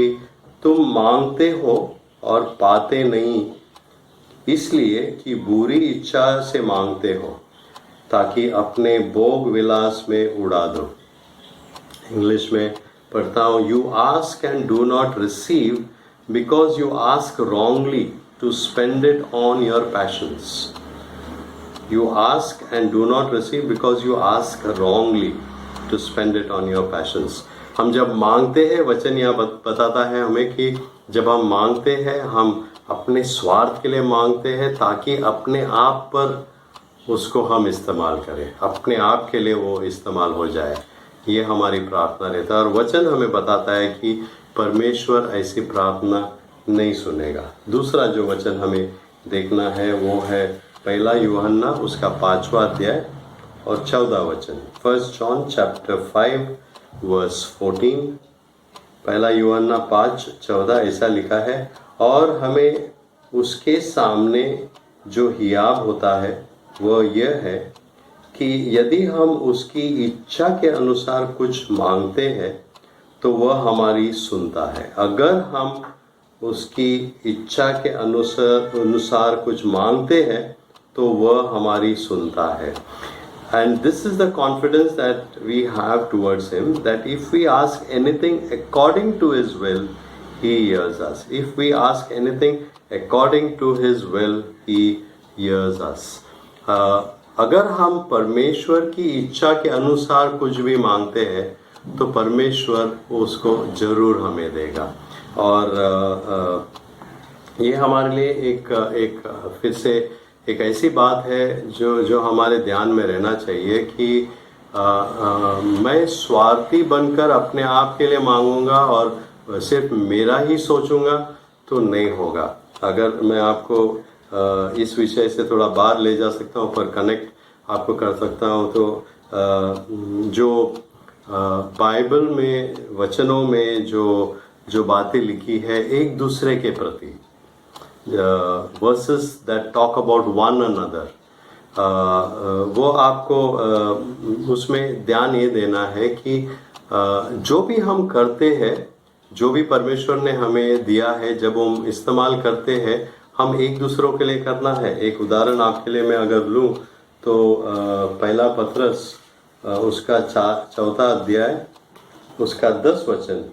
तुम मांगते हो और पाते नहीं, इसलिए कि बुरी इच्छा से मांगते हो ताकि अपने भोग विलास में उड़ा दो। इंग्लिश में पढ़ता हूँ, you ask and do not receive because you ask wrongly to spend it on your passions. You ask and do not receive because you ask wrongly to spend it on your passions. हम जब मांगते हैं, वचन यह बताता है हमें कि जब हम मांगते हैं हम अपने स्वार्थ के लिए मांगते हैं ताकि अपने आप पर उसको हम इस्तेमाल करें, अपने आप के लिए वो इस्तेमाल हो जाए। ये हमारी प्रार्थना रहता है और वचन हमें बताता है कि परमेश्वर ऐसी प्रार्थना नहीं सुनेगा। दूसरा जो वचन हमें देखना है वो है 1 यूहन्ना उसका 5वां अध्याय और 14 वचन। 1 जॉन चैप्टर 5 वर्स 14। 1 यूहन्ना 5:14 ऐसा लिखा है, और हमें उसके सामने जो हियाब होता है वह यह है कि यदि हम उसकी इच्छा के अनुसार कुछ मांगते हैं तो वह हमारी सुनता है। अगर हम उसकी इच्छा के अनुसार कुछ मांगते हैं तो वह हमारी सुनता है। And this is the confidence that we have towards him, that if we ask anything according to his will, he hears us. If we ask anything according to his will, he hears us. अगर हम परमेश्वर की इच्छा के अनुसार कुछ भी मांगते हैं तो परमेश्वर उसको जरूर हमें देगा। और ये हमारे लिए एक फिर से एक ऐसी बात है जो हमारे ध्यान में रहना चाहिए कि मैं स्वार्थी बनकर अपने आप के लिए मांगूंगा और सिर्फ मेरा ही सोचूंगा तो नहीं होगा। अगर मैं आपको इस विषय से थोड़ा बाहर ले जा सकता हूँ, पर कनेक्ट आपको कर सकता हूँ, तो जो बाइबल में वचनों में जो बातें लिखी है एक दूसरे के प्रति, verses that talk about one another, वो आपको उसमें ध्यान ये देना है कि जो भी हम करते हैं, जो भी परमेश्वर ने हमें दिया है, जब हम इस्तेमाल करते हैं हम एक दूसरों के लिए करना है। एक उदाहरण आपके लिए मैं अगर लूँ तो 1 पत्रस उसका 4 अध्याय उसका 10 वचन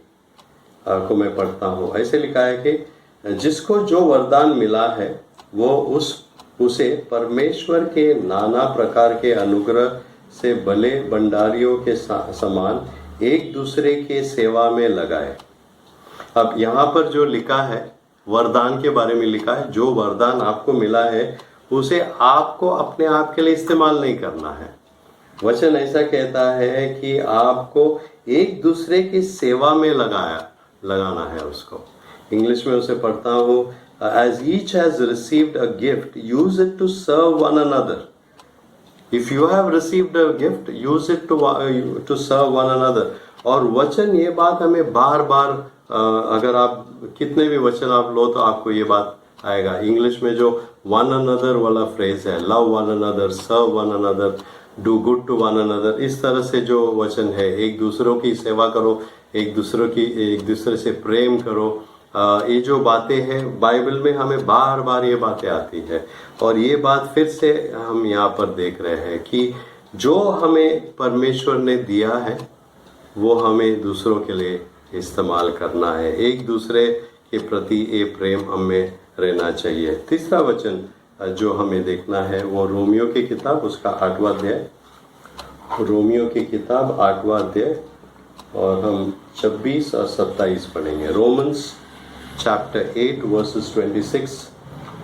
को मैं पढ़ता हूँ। ऐसे लिखा है कि जिसको जो वरदान मिला है वो उसे परमेश्वर के नाना प्रकार के अनुग्रह से भले भंडारियों के समान एक दूसरे के सेवा में लगाए। अब यहाँ पर जो लिखा है वरदान के बारे में लिखा है, जो वरदान आपको मिला है उसे आपको अपने आप के लिए इस्तेमाल नहीं करना है। वचन ऐसा कहता है कि आपको एक दूसरे की सेवा में लगाना है उसको। इंग्लिश में उसे पढ़ता हूँ, as each has received a gift, use it to serve one another. If you have received a gift, use it to serve one another. और वचन ये बात हमें बार बार, अगर आप कितने भी वचन आप लो तो आपको ये बात आएगा। इंग्लिश में जो one another वाला फ्रेज है, love one another, serve one another, do good to one another, इस तरह से जो वचन है, एक दूसरों की सेवा करो, एक दूसरे से प्रेम करो। ये जो बातें हैं बाइबल में हमें बार बार ये बातें आती है। और ये बात फिर से हम यहाँ पर देख रहे हैं कि जो हमें परमेश्वर ने दिया है वो हमें दूसरों के लिए इस्तेमाल करना है। एक दूसरे के प्रति ये प्रेम हमें रहना चाहिए। तीसरा वचन जो हमें देखना है वो रोमियो की किताब उसका 8वां अध्याय, रोमियो की किताब 8वां अध्याय और हम 26 और 27 पढ़ेंगे। रोमन्स चैप्टर 8 वर्सेस 26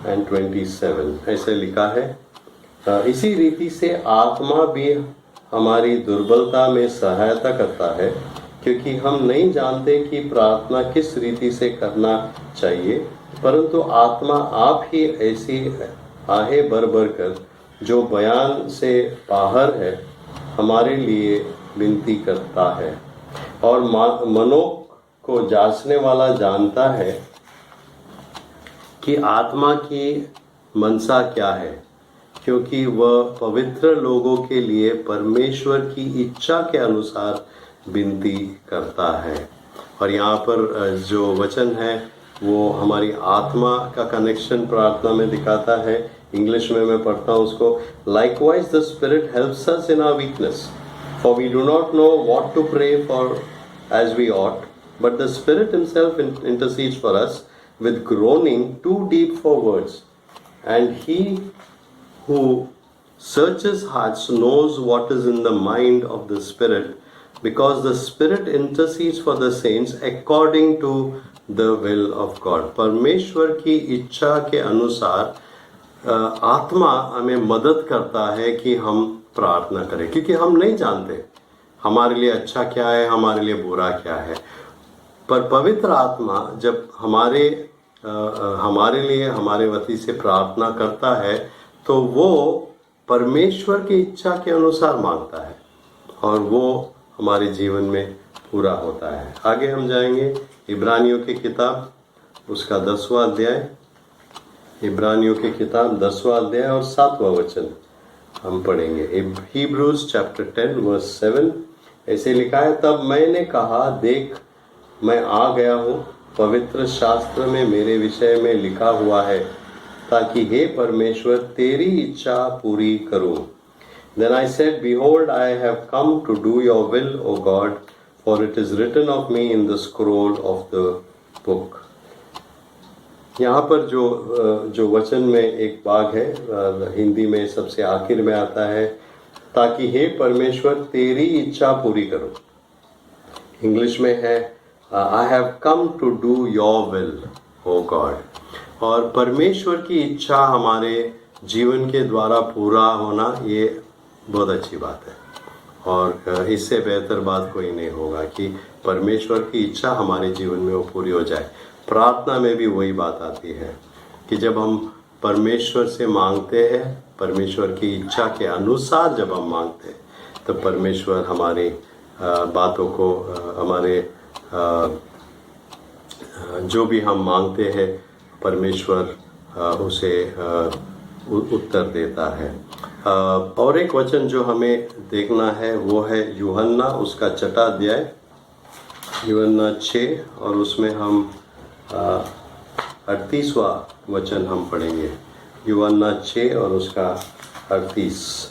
एंड 27 ऐसे लिखा है, इसी रीति से आत्मा भी हमारी दुर्बलता में सहायता करता है, क्योंकि हम नहीं जानते कि प्रार्थना किस रीति से करना चाहिए, परंतु आत्मा आप ही ऐसी आहें भर भर कर जो बयान से बाहर है हमारे लिए विनती करता है, और मनों को जांचने वाला जानता है कि आत्मा की मनसा क्या है, क्योंकि वह पवित्र लोगों के लिए परमेश्वर की इच्छा के अनुसार विनती करता है। और यहाँ पर जो वचन है वो हमारी आत्मा का कनेक्शन प्रार्थना में दिखाता है। इंग्लिश में मैं पढ़ता हूँ उसको, likewise the spirit helps us in our weakness, for we do not know what to pray for as we ought, but the spirit himself intercedes for us with groaning too deep for words, and he who searches hearts knows what is in the mind of the Spirit, because the Spirit intercedes for the saints according to the will of God. परमेश्वर की इच्छा के अनुसार आत्मा हमें मदद करता है कि हम प्रार्थना करें, क्योंकि हम नहीं जानते हमारे लिए अच्छा क्या है, हमारे लिए बुरा क्या है। पर पवित्र आत्मा जब हमारे लिए हमारे वती से प्रार्थना करता है तो वो परमेश्वर की इच्छा के अनुसार मांगता है और वो हमारे जीवन में पूरा होता है। आगे हम जाएंगे इब्रानियों की किताब, उसका 10वां अध्याय, इब्रानियों की किताब 10वां अध्याय और 7वां वचन हम पढ़ेंगे। Hebrews chapter 10 verse 7 ऐसे लिखा है, तब मैंने कहा, देख मैं आ गया हूँ, पवित्र शास्त्र में मेरे विषय में लिखा हुआ है, ताकि हे परमेश्वर तेरी इच्छा पूरी करूं। Then I said, behold, I have come to do your will, O God, for it is written of me in the scroll of the book. यहाँ पर जो वचन में एक भाग है, हिंदी में सबसे आखिर में आता है, ताकि हे परमेश्वर तेरी इच्छा पूरी करूं। इंग्लिश में है, I have come to do your will, O God. और परमेश्वर की इच्छा हमारे जीवन के द्वारा पूरा होना ये बहुत अच्छी बात है, और इससे बेहतर बात कोई नहीं होगा कि परमेश्वर की इच्छा हमारे जीवन में वो पूरी हो जाए। प्रार्थना में भी वही बात आती है कि जब हम परमेश्वर से मांगते हैं, परमेश्वर की इच्छा के अनुसार जब हम मांगते हैं, तो परमेश्वर हमारी बातों को, हमारे जो भी हम मांगते हैं, परमेश्वर उसे उत्तर देता है। और एक वचन जो हमें देखना है वो है यूहन्ना, उसका 6वां अध्याय, यूहन्ना 6, और उसमें हम 38वां वचन हम पढ़ेंगे। यूहन्ना 6 और उसका 38।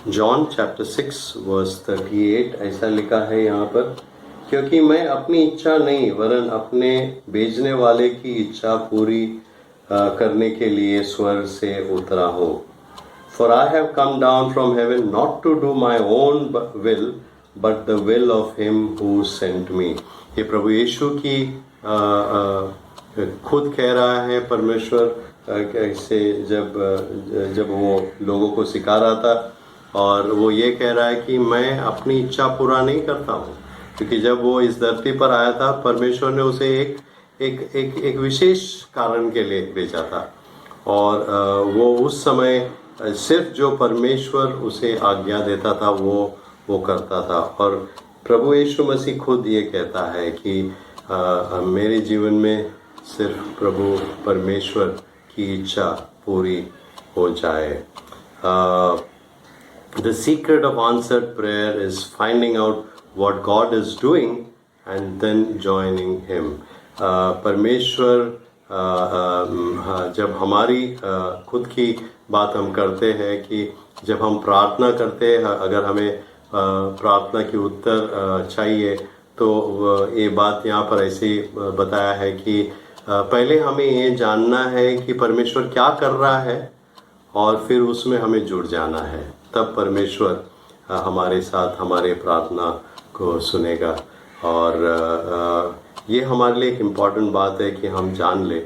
जॉन चैप्टर 6 वर्स 38 ऐसा लिखा है यहाँ पर, क्योंकि मैं अपनी इच्छा नहीं वरन अपने भेजने वाले की इच्छा पूरी करने के लिए स्वर्ग से उतरा हूँ। For I have come down from heaven not to do my own will, but the will of him who sent me. ये प्रभु यीशु की खुद कह रहा है परमेश्वर, कैसे जब वो लोगों को सिखा रहा था, और वो ये कह रहा है कि मैं अपनी इच्छा पूरा नहीं करता हूँ, क्योंकि जब वो इस धरती पर आया था परमेश्वर ने उसे एक विशेष कारण के लिए भेजा था, और वो उस समय सिर्फ जो परमेश्वर उसे आज्ञा देता था वो करता था। और प्रभु यीशु मसीह खुद ये कहता है कि मेरे जीवन में सिर्फ प्रभु परमेश्वर की इच्छा पूरी हो जाए। The secret of answered prayer is finding out what God is doing and then joining him. परमेश्वर जब हमारी खुद की बात हम करते हैं कि जब हम प्रार्थना करते हैं, अगर हमें प्रार्थना की उत्तर चाहिए, तो ये बात यहाँ पर ऐसे बताया है कि पहले हमें ये जानना है कि परमेश्वर क्या कर रहा है, और फिर उसमें हमें जुड़ जाना है, तब परमेश्वर हमारे साथ हमारे प्रार्थना को सुनेगा। और ये हमारे लिए एक इम्पॉर्टेंट बात है कि हम जान ले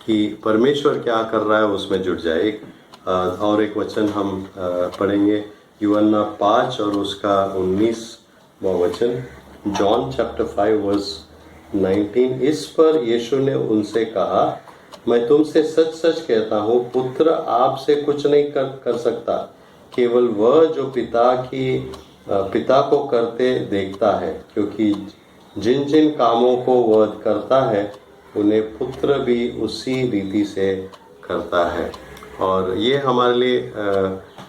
कि परमेश्वर क्या कर रहा है, उसमें जुड़ जाए। और एक वचन हम पढ़ेंगे, यूहन्ना 5 और उसका 19वां वचन, जॉन चैप्टर 5 वर्स 19। इस पर यीशु ने उनसे कहा, मैं तुमसे सच सच कहता हूँ, पुत्र आपसे कुछ नहीं कर सकता, केवल वह जो पिता को करते देखता है, क्योंकि जिन जिन कामों को वह करता है उन्हें पुत्र भी उसी रीति से करता है। और ये हमारे लिए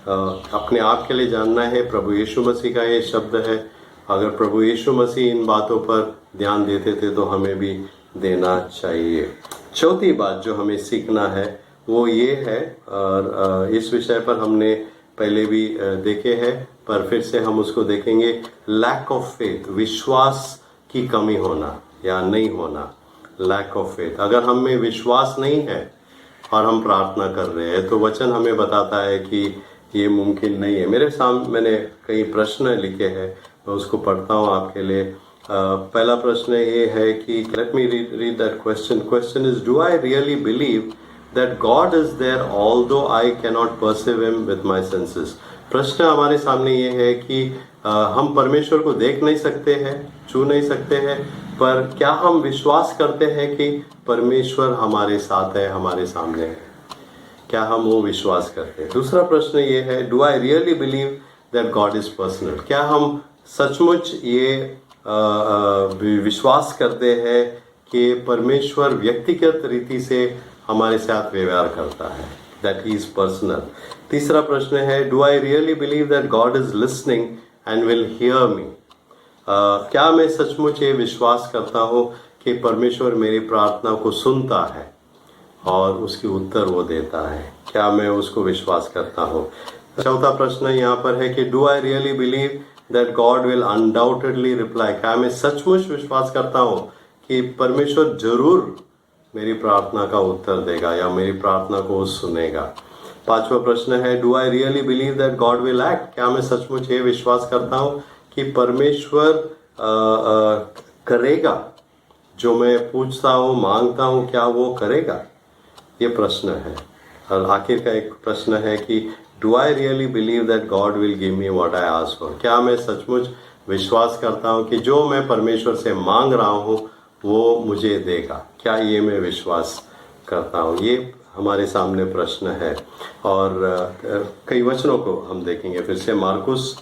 अपने आप के लिए जानना है। प्रभु यीशु मसीह का ये शब्द है। अगर प्रभु यीशु मसीह इन बातों पर ध्यान देते थे तो हमें भी देना चाहिए। चौथी बात जो हमें सीखना है वो ये है, और इस विषय पर हमने पहले भी देखे हैं, पर फिर से हम उसको देखेंगे। लैक ऑफ फेथ, विश्वास की कमी होना या नहीं होना। लैक ऑफ फेथ, अगर हम में विश्वास नहीं है और हम प्रार्थना कर रहे हैं तो वचन हमें बताता है कि ये मुमकिन नहीं है। मेरे सामने मैंने कई प्रश्न लिखे हैं, मैं उसको पढ़ता हूँ आपके लिए। पहला प्रश्न ये है कि let me read that question. Question is, do I really believe that God is there although I can not perceive him with my senses. प्रश्न हमारे सामने ये है कि हम परमेश्वर को देख नहीं सकते हैं, छू नहीं सकते हैं, पर क्या हम विश्वास करते हैं कि परमेश्वर हमारे साथ है, हमारे सामने है? क्या हम वो विश्वास करते हैं? दूसरा प्रश्न ये है, do I really believe that God is personal. क्या हम सचमुच ये विश्वास करते हैं कि परमेश्वर व्यक्तिगत रीति से हमारे साथ व्यवहार करता है, दैट ही इज पर्सनल। तीसरा प्रश्न है, do I really believe that God is listening and will hear me. क्या मैं सचमुच ये विश्वास करता हूँ कि परमेश्वर मेरी प्रार्थना को सुनता है और उसकी उत्तर वो देता है? क्या मैं उसको विश्वास करता हूँ? चौथा प्रश्न यहाँ पर है कि do I really believe that God will undoubtedly reply. क्या मैं सचमुच विश्वास करता हूँ कि परमेश्वर जरूर मेरी प्रार्थना का उत्तर देगा या मेरी प्रार्थना को सुनेगा? पांचवा प्रश्न है, do I really believe that God will act. क्या मैं सचमुच ये विश्वास करता हूँ कि परमेश्वर करेगा जो मैं पूछता हूँ, मांगता हूँ, क्या वो करेगा? ये प्रश्न है। और आखिर का एक प्रश्न है कि do I really believe that God will give me what I ask for. क्या मैं सचमुच विश्वास करता हूँ कि जो मैं परमेश्वर से मांग रहा हूँ वो मुझे देगा? क्या ये मैं विश्वास करता हूँ? ये हमारे सामने प्रश्न है। और कई वचनों को हम देखेंगे फिर से। मार्कुस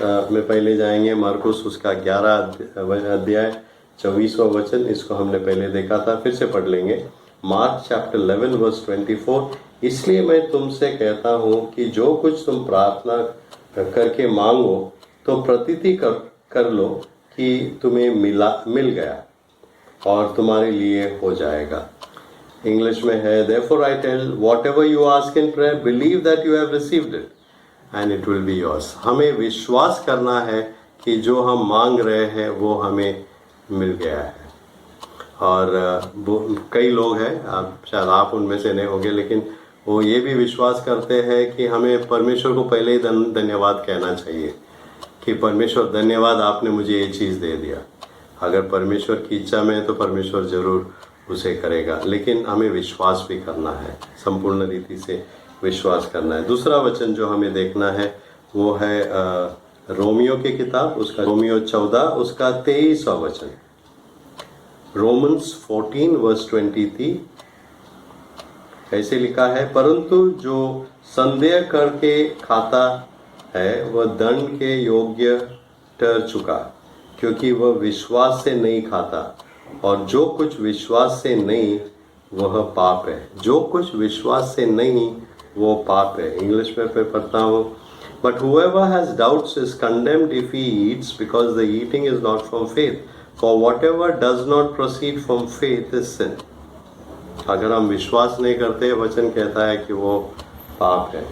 में पहले जाएंगे, मार्कुस उसका 11 अध्याय 24वां वचन, इसको हमने पहले देखा था, फिर से पढ़ लेंगे। मार्क चैप्टर 11 वर्स 24, इसलिए मैं तुमसे कहता हूँ कि जो कुछ तुम प्रार्थना करके मांगो तो प्रतीति कर लो कि तुम्हें मिल गया और तुम्हारे लिए हो जाएगा। इंग्लिश में है, therefore I tell, whatever you ask in prayer, believe that you have received it and it will be yours. हमें विश्वास करना है कि जो हम मांग रहे हैं वो हमें मिल गया है। और कई लोग हैं, शायद आप उनमें से नहीं होंगे, लेकिन वो ये भी विश्वास करते हैं कि हमें परमेश्वर को पहले ही धन्यवाद कहना चाहिए कि परमेश्वर धन्यवाद, आपने मुझे ये चीज़ दे दिया। अगर परमेश्वर की इच्छा में है तो परमेश्वर जरूर उसे करेगा, लेकिन हमें विश्वास भी करना है, संपूर्ण रीति से विश्वास करना है। दूसरा वचन जो हमें देखना है वो है रोमियो की किताब, उसका रोमियो 14 उसका 23वां वचन। रोमन्स 14 वर्स 23 ऐसे लिखा है, परंतु जो संदेह करके खाता है वह दंड के योग्य ठहर चुका, क्योंकि वह विश्वास से नहीं खाता, और जो कुछ विश्वास से नहीं वह पाप है। जो कुछ विश्वास से नहीं वो पाप है। इंग्लिश में मैं पढ़ता हूँ, but whoever has doubts is condemned if he eats, because the eating is not from faith, for whatever does not proceed from faith is sin. अगर हम विश्वास नहीं करते, वचन कहता है कि वो पाप है।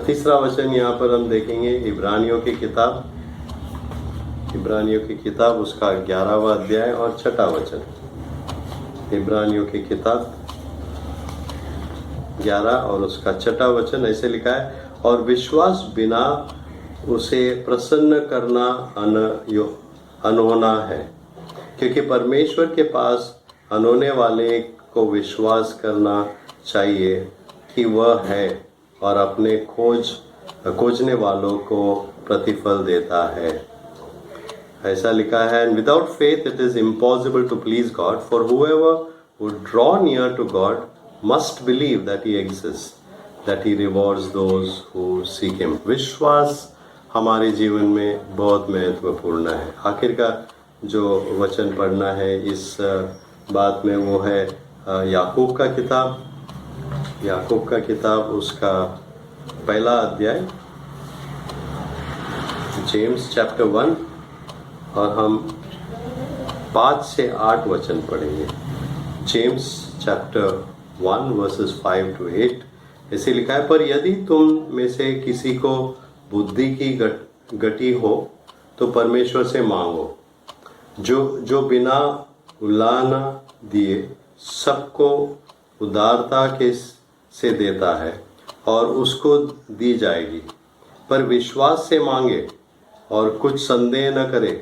तीसरा वचन यहाँ पर हम देखेंगे इब्रानियों की किताब, इब्रानियों की किताब उसका 11वां अध्याय और 6वां वचन। इब्रानियों की किताब 11 और उसका 6वां वचन ऐसे लिखा है, और विश्वास बिना उसे प्रसन्न करना अनहोना है, क्योंकि परमेश्वर के पास अनहोने वाले को विश्वास करना चाहिए कि वह है और अपने खोजने वालों को प्रतिफल देता है। ऐसा लिखा है, and without faith it is impossible to please God, for whoever would draw near to God must believe that he exists, that he rewards those who seek him. विश्वास हमारे जीवन में बहुत महत्वपूर्ण है। आखिर का जो वचन पढ़ना है इस बात में वो है याकूब का किताब उसका पहला अध्याय, जेम्स चैप्टर 1, और हम 5 से 8 वचन पढ़ेंगे। जेम्स चैप्टर 1 वर्सेस 5 to 8 ऐसे लिखा है, पर यदि तुम में से किसी को बुद्धि की गति हो तो परमेश्वर से मांगो, जो बिना उलाहना दिए सबको उदारता से देता है और उसको दी जाएगी। पर विश्वास से मांगे और कुछ संदेह न करे,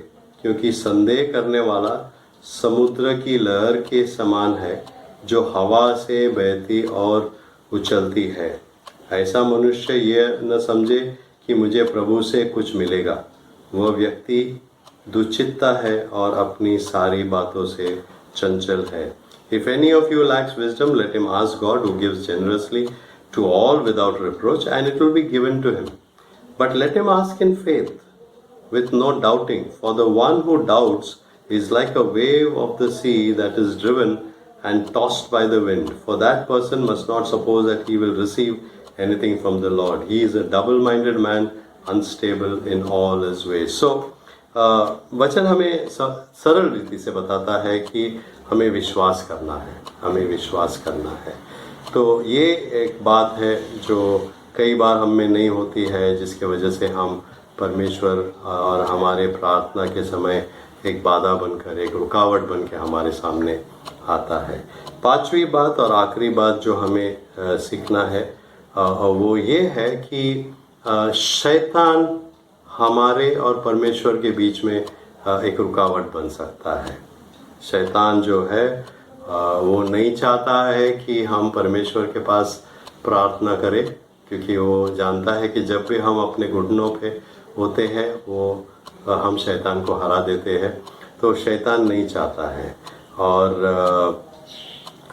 क्योंकि संदेह करने वाला समुद्र की लहर के समान है जो हवा से बहती और उछलती है। ऐसा मनुष्य यह न समझे कि मुझे प्रभु से कुछ मिलेगा। वह व्यक्ति दुचित्ता है और अपनी सारी बातों से चंचल है। If any of you lacks wisdom, let him ask God, who gives generously to all without reproach, and it will be given to him. But let him ask in faith, with no doubting. For the one who doubts is like a wave of the sea that is driven and tossed by the wind. For that person must not suppose that he will receive anything from the Lord. He is a double-minded man, unstable in all his ways. So, वचन हमें सरल रीति से बताता है कि हमें विश्वास करना है। तो ये एक बात है जो कई बार हम में नहीं होती है, जिसके वजह से हम परमेश्वर और हमारे प्रार्थना के समय एक बाधा बनकर, एक रुकावट बनकर हमारे सामने आता है। 5वीं बात और आखिरी बात जो हमें सीखना है वो ये है कि शैतान हमारे और परमेश्वर के बीच में एक रुकावट बन सकता है। शैतान जो है वो नहीं चाहता है कि हम परमेश्वर के पास प्रार्थना करें, क्योंकि वो जानता है कि जब भी हम अपने घुटनों पे होते हैं वो हम शैतान को हरा देते हैं। तो शैतान नहीं चाहता है। और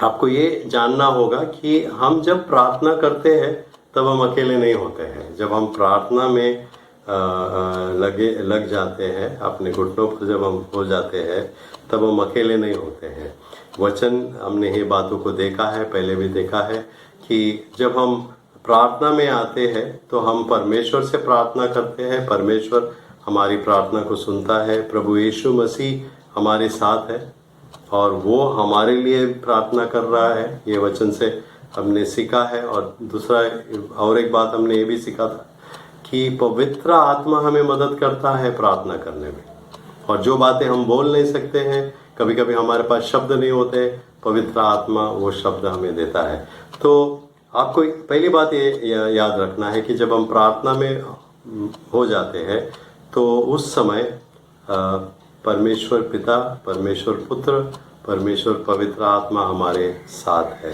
आपको ये जानना होगा कि हम जब प्रार्थना करते हैं तब हम अकेले नहीं होते हैं। जब हम प्रार्थना में लग जाते हैं, अपने घुटनों पर जब हम हो जाते हैं तब हम अकेले नहीं होते हैं। वचन हमने ये बातों को देखा है, पहले भी देखा है कि जब हम प्रार्थना में आते हैं तो हम परमेश्वर से प्रार्थना करते हैं, परमेश्वर हमारी प्रार्थना को सुनता है। प्रभु यीशु मसीह हमारे साथ है और वो हमारे लिए प्रार्थना कर रहा है, ये वचन से हमने सीखा है। और दूसरा और एक बात हमने ये भी सीखा था कि पवित्र आत्मा हमें मदद करता है प्रार्थना करने में। और जो बातें हम बोल नहीं सकते हैं, कभी कभी हमारे पास शब्द नहीं होते, पवित्र आत्मा वो शब्द हमें देता है। तो आपको पहली बात ये याद रखना है कि जब हम प्रार्थना में हो जाते हैं तो उस समय परमेश्वर पिता, परमेश्वर पुत्र, परमेश्वर पवित्र आत्मा हमारे साथ है।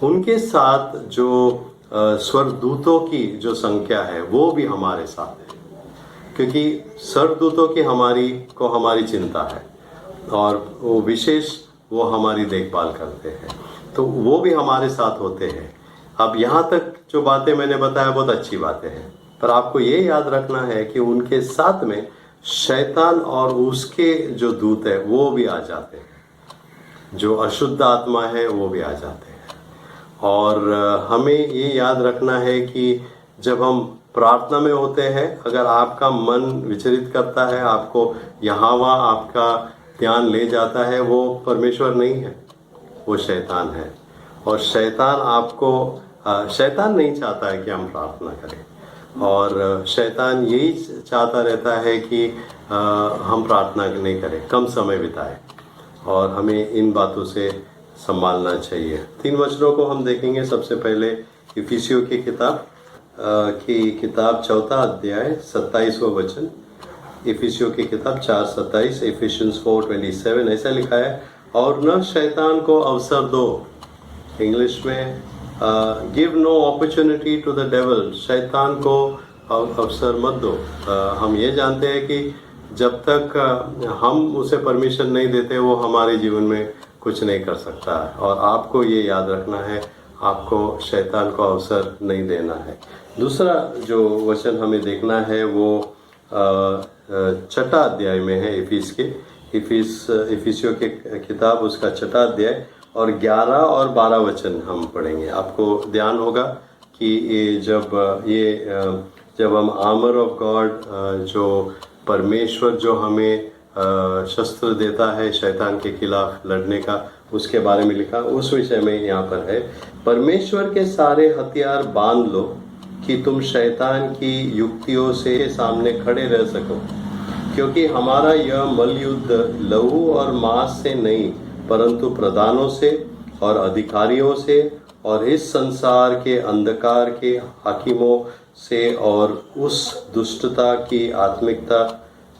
उनके साथ जो स्वर्गदूतों की जो संख्या है वो भी हमारे साथ है, क्योंकि स्वर्गदूतों की हमारी चिंता है और वो विशेष वो हमारी देखभाल करते हैं, तो वो भी हमारे साथ होते हैं। अब यहाँ तक जो बातें मैंने बताया बहुत अच्छी बातें हैं, पर आपको ये याद रखना है कि उनके साथ में शैतान और उसके जो दूत है वो भी आ जाते हैं, जो अशुद्ध आत्मा है वो भी आ जाते हैं। और हमें ये याद रखना है कि जब हम प्रार्थना में होते हैं, अगर आपका मन विचलित करता है, आपको यहाँ वहाँ आपका ध्यान ले जाता है, वो परमेश्वर नहीं है, वो शैतान है। और शैतान नहीं चाहता है कि हम प्रार्थना करें, और शैतान यही चाहता रहता है कि हम प्रार्थना नहीं करें, कम समय बिताएं। और हमें इन बातों से संभालना चाहिए। 3 वचनों को हम देखेंगे। सबसे पहले इफिसियों की किताब 4 अध्याय 27वां वचन। इफिसियों की किताब 4:27, इफिशियंस 4:27 ऐसा लिखा है, और न शैतान को अवसर दो। इंग्लिश में give no opportunity to the devil, शैतान को अवसर मत दो। हम ये जानते हैं कि जब तक हम उसे परमिशन नहीं देते वो हमारे जीवन में कुछ नहीं कर सकता है। और आपको ये याद रखना है, आपको शैतान को अवसर नहीं देना है। दूसरा जो वचन हमें देखना है वो 6 अध्याय में है इफिसियों के किताब उसका 6 अध्याय और 11 और 12 वचन हम पढ़ेंगे। आपको ध्यान होगा कि ये जब हम आर्मर ऑफ गॉड जो परमेश्वर जो हमें शस्त्र देता है शैतान के खिलाफ लड़ने का, उसके बारे में लिखा, उस विषय में यहाँ पर है, परमेश्वर के सारे हथियार बांध लो कि तुम शैतान की युक्तियों से सामने खड़े रह सको, क्योंकि हमारा यह मल्लयुद्ध लहू और मांस से नहीं परंतु प्रधानों से और अधिकारियों से और इस संसार के अंधकार के हाकिमों से और उस दुष्टता की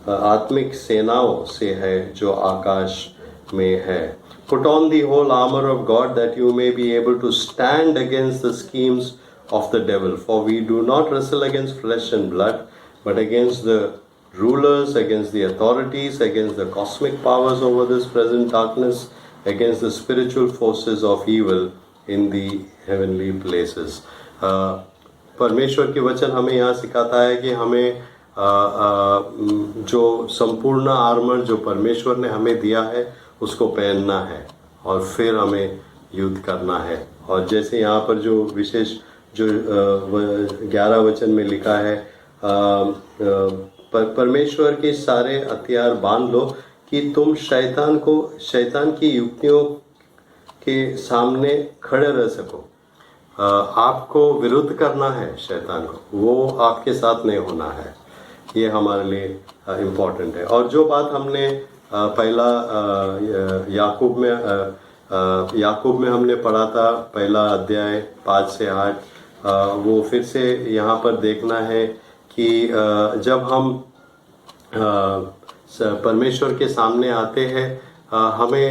आत्मिक सेनाओं से है जो आकाश में है। Put on the whole armor of God that you may be able to stand against the schemes of the devil. For we do not wrestle against flesh and blood, but against the rulers, against the authorities, against the cosmic powers over this present darkness, against the spiritual forces of evil in the heavenly places. परमेश्वर के वचन हमें यहाँ सिखाता है कि हमें जो संपूर्ण आर्मर जो परमेश्वर ने हमें दिया है उसको पहनना है और फिर हमें युद्ध करना है। और जैसे यहाँ पर जो विशेष जो 11 वचन में लिखा है, परमेश्वर के सारे हथियार बांध लो कि तुम शैतान की युक्तियों के सामने खड़े रह सको। आपको विरुद्ध करना है शैतान को, वो आपके साथ नहीं होना है। ये हमारे लिए इम्पोर्टेंट है। और जो बात हमने पहला याकूब में हमने पढ़ा था, पहला अध्याय 5 से 8, वो फिर से यहाँ पर देखना है कि जब हम परमेश्वर के सामने आते हैं हमें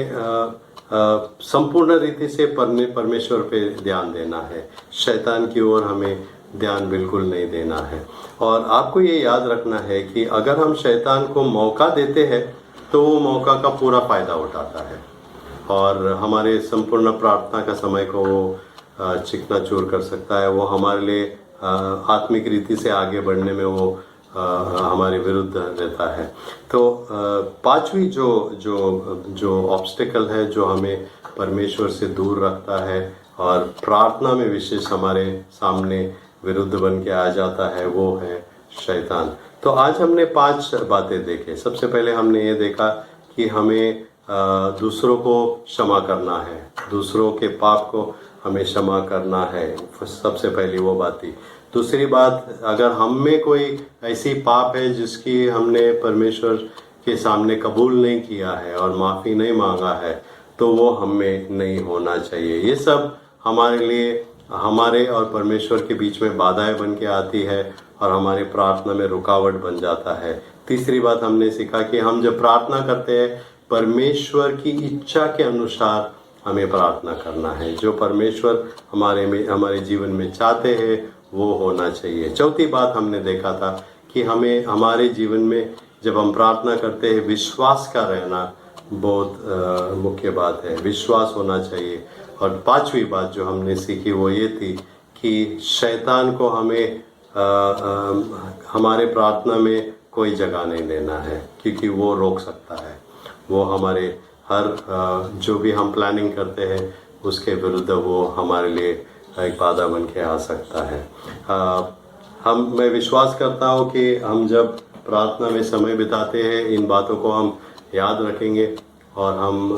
संपूर्ण रीति से परमेश्वर पे ध्यान देना है, शैतान की ओर हमें ध्यान बिल्कुल नहीं देना है। और आपको ये याद रखना है कि अगर हम शैतान को मौका देते हैं तो वो मौका का पूरा फायदा उठाता है और हमारे संपूर्ण प्रार्थना का समय को वो चिकनाचूर कर सकता है। वो हमारे लिए आत्मिक रीति से आगे बढ़ने में वो हमारे विरुद्ध रहता है। तो पांचवी जो ऑब्स्टिकल है जो हमें परमेश्वर से दूर रखता है और प्रार्थना में विशेष हमारे सामने विरुद्ध बन के आ जाता है, वो है शैतान। तो आज हमने 5 बातें देखे। सबसे पहले हमने ये देखा कि हमें दूसरों को क्षमा करना है, दूसरों के पाप को हमें क्षमा करना है, सबसे पहली वो बात थी। दूसरी बात, अगर हम में कोई ऐसी पाप है जिसकी हमने परमेश्वर के सामने कबूल नहीं किया है और माफ़ी नहीं मांगा है तो वो हमें नहीं होना चाहिए। ये सब हमारे लिए हमारे और परमेश्वर के बीच में बाधाएं बन के आती है और हमारी प्रार्थना में रुकावट बन जाता है। तीसरी बात हमने सीखा कि हम जब प्रार्थना करते हैं परमेश्वर की इच्छा के अनुसार हमें प्रार्थना करना है। जो परमेश्वर हमारे जीवन में चाहते हैं वो होना चाहिए। चौथी बात हमने देखा था कि हमें हमारे जीवन में जब हम प्रार्थना करते हैं विश्वास का रहना बहुत मुख्य बात है, विश्वास होना चाहिए। और पांचवी बात जो हमने सीखी वो ये थी कि शैतान को हमें हमारे प्रार्थना में कोई जगह नहीं देना है, क्योंकि वो रोक सकता है। वो हमारे हर जो भी हम प्लानिंग करते हैं उसके विरुद्ध वो हमारे लिए एक बाधा बन के आ सकता है। मैं विश्वास करता हूँ कि हम जब प्रार्थना में समय बिताते हैं इन बातों को हम याद रखेंगे और हम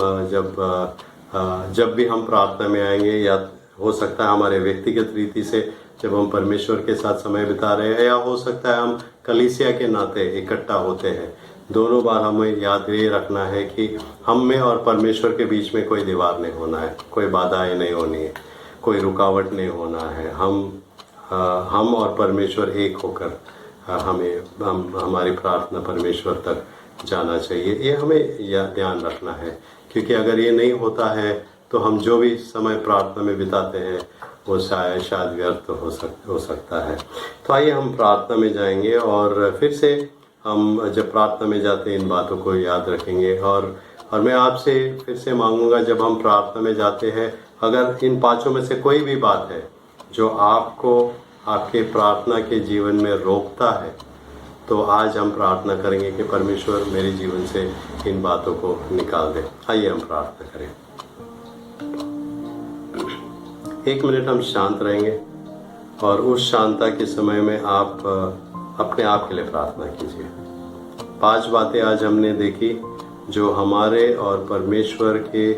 जब भी हम प्रार्थना में आएंगे, या हो सकता है हमारे व्यक्तिगत रीति से जब हम परमेश्वर के साथ समय बिता रहे हैं, या हो सकता है हम कलीसिया के नाते इकट्ठा होते हैं, दोनों बार हमें याद ये रखना है कि हम में और परमेश्वर के बीच में कोई दीवार नहीं होना है, कोई बाधाएं नहीं होनी है, कोई रुकावट नहीं होना है। हम और परमेश्वर एक होकर हमारी प्रार्थना परमेश्वर तक जाना चाहिए। ये हमें ध्यान रखना है, क्योंकि अगर ये नहीं होता है तो हम जो भी समय प्रार्थना में बिताते हैं वो शायद व्यर्थ हो सकता है। तो आइए हम प्रार्थना में जाएंगे और फिर से हम जब प्रार्थना में जाते हैं इन बातों को याद रखेंगे। और मैं आपसे फिर से मांगूंगा, जब हम प्रार्थना में जाते हैं अगर इन पांचों में से कोई भी बात है जो आपको आपके प्रार्थना के जीवन में रोकता है, तो आज हम प्रार्थना करेंगे कि परमेश्वर मेरे जीवन से इन बातों को निकाल दे। आइए हम प्रार्थना करें। 1 मिनट हम शांत रहेंगे और उस शांतता के समय में आप अपने आप के लिए प्रार्थना कीजिए। 5 बातें आज हमने देखी जो हमारे और परमेश्वर के